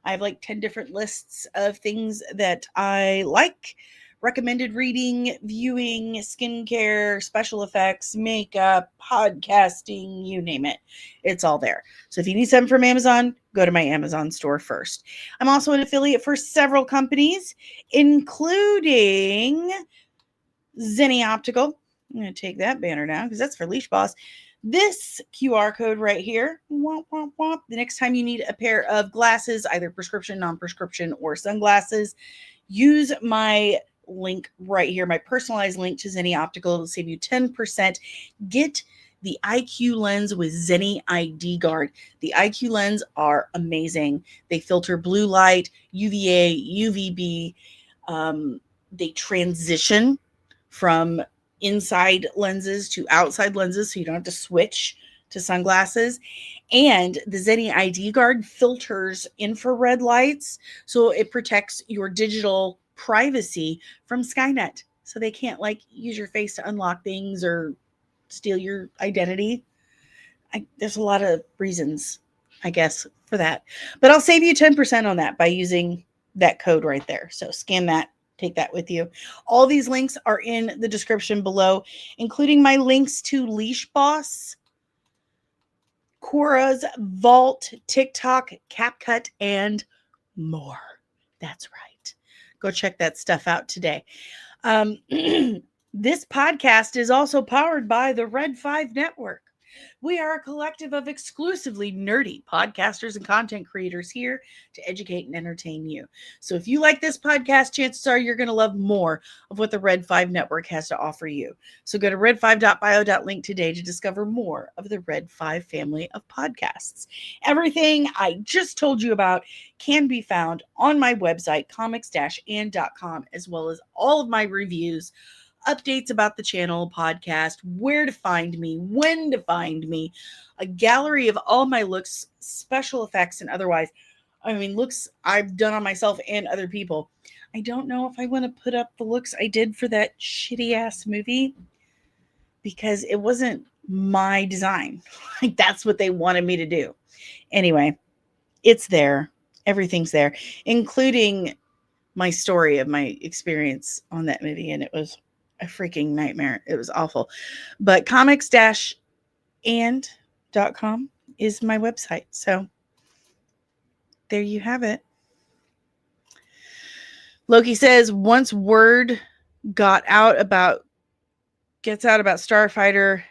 I have like 10 different lists of things that I like. Recommended reading, viewing, skincare, special effects, makeup, podcasting, you name it. It's all there. So if you need something from Amazon, go to my Amazon store first. I'm also an affiliate for several companies, including Zenny Optical. I'm going to take that banner down because that's for Leash Boss. This QR code right here, womp, womp, womp. The next time you need a pair of glasses, either prescription, non-prescription, or sunglasses, use my link right here, my personalized link to Zenny Optical. It'll save you 10%. Get the IQ lens with Zenny ID Guard. The IQ lens are amazing. They filter blue light, UVA, UVB. They transition from inside lenses to outside lenses, so you don't have to switch to sunglasses. And the Zenny ID Guard filters infrared lights, so it protects your digital privacy from Skynet, so they can't like use your face to unlock things or steal your identity. There's a lot of reasons, I guess, for that, but I'll save you 10% on that by using that code right there. So scan that, take that with you. All these links are in the description below, including my links to Leash Boss, Cora's Vault, TikTok, CapCut, and more. That's right. Go check that stuff out today. This podcast is also powered by the Red 5 Network. We are a collective of exclusively nerdy podcasters and content creators here to educate and entertain you. So if you like this podcast, chances are you're going to love more of what the Red 5 Network has to offer you. So go to red5.bio.link today to discover more of the Red 5 family of podcasts. Everything I just told you about can be found on my website, comics-and.com, as well as all of my reviews, updates about the channel, podcast, where to find me, when to find me, a gallery of all my looks, special effects, and otherwise. I mean, looks I've done on myself and other people. I don't know if I want to put up the looks I did for that shitty ass movie because it wasn't my design. Like, that's what they wanted me to do. Anyway, it's there. Everything's there, including my story of my experience on that movie. And it was a freaking nightmare. It was awful. But comics-and.com is my website. So there you have it. Loki says once word gets out about Starfighter,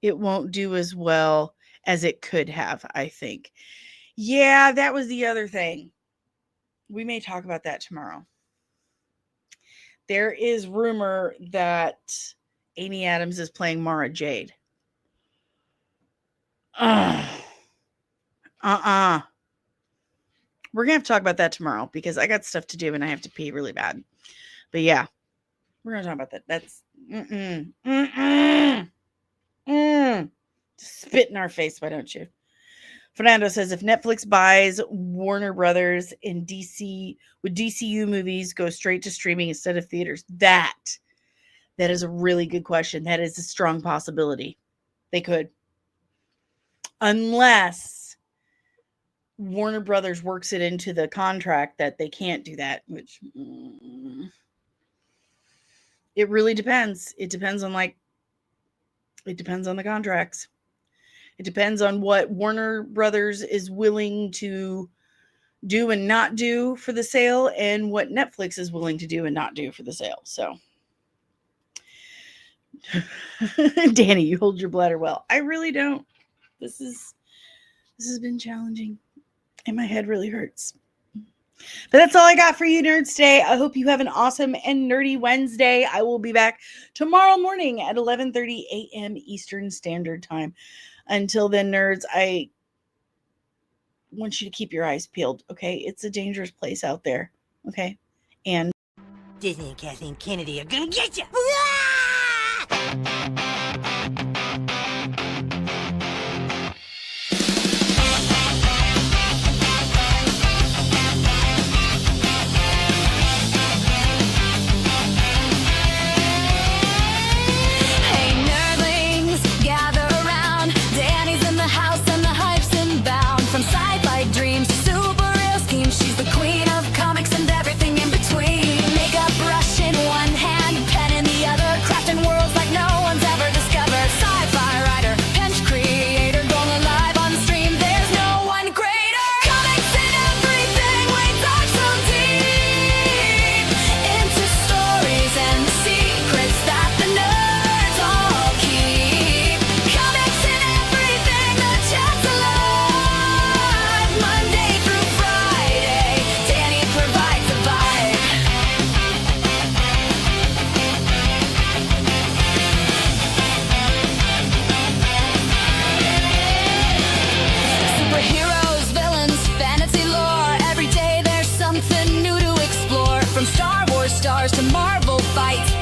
it won't do as well as it could have, I think. Yeah, that was the other thing. We may talk about that tomorrow. There is rumor that Amy Adams is playing Mara Jade. We're going to have to talk about that tomorrow because I got stuff to do and I have to pee really bad. But yeah, we're going to talk about that. That's spit in our face, why don't you? Fernando says, if Netflix buys Warner Brothers and DC, would DCU movies go straight to streaming instead of theaters? That is a really good question. That is a strong possibility. They could. Unless Warner Brothers works it into the contract that they can't do that, which it really depends. It depends on the contracts. It depends on what Warner Brothers is willing to do and not do for the sale and what Netflix is willing to do and not do for the sale. So, Danny, you hold your bladder well. I really don't. This has been challenging and my head really hurts. But that's all I got for you nerds today. I hope you have an awesome and nerdy Wednesday. I will be back tomorrow morning at 11:30 a.m. Eastern Standard Time. Until then, nerds, I want you to keep your eyes peeled, okay? It's a dangerous place out there, okay? And Disney and Kathleen Kennedy are gonna get you! From Star Wars stars to Marvel fights,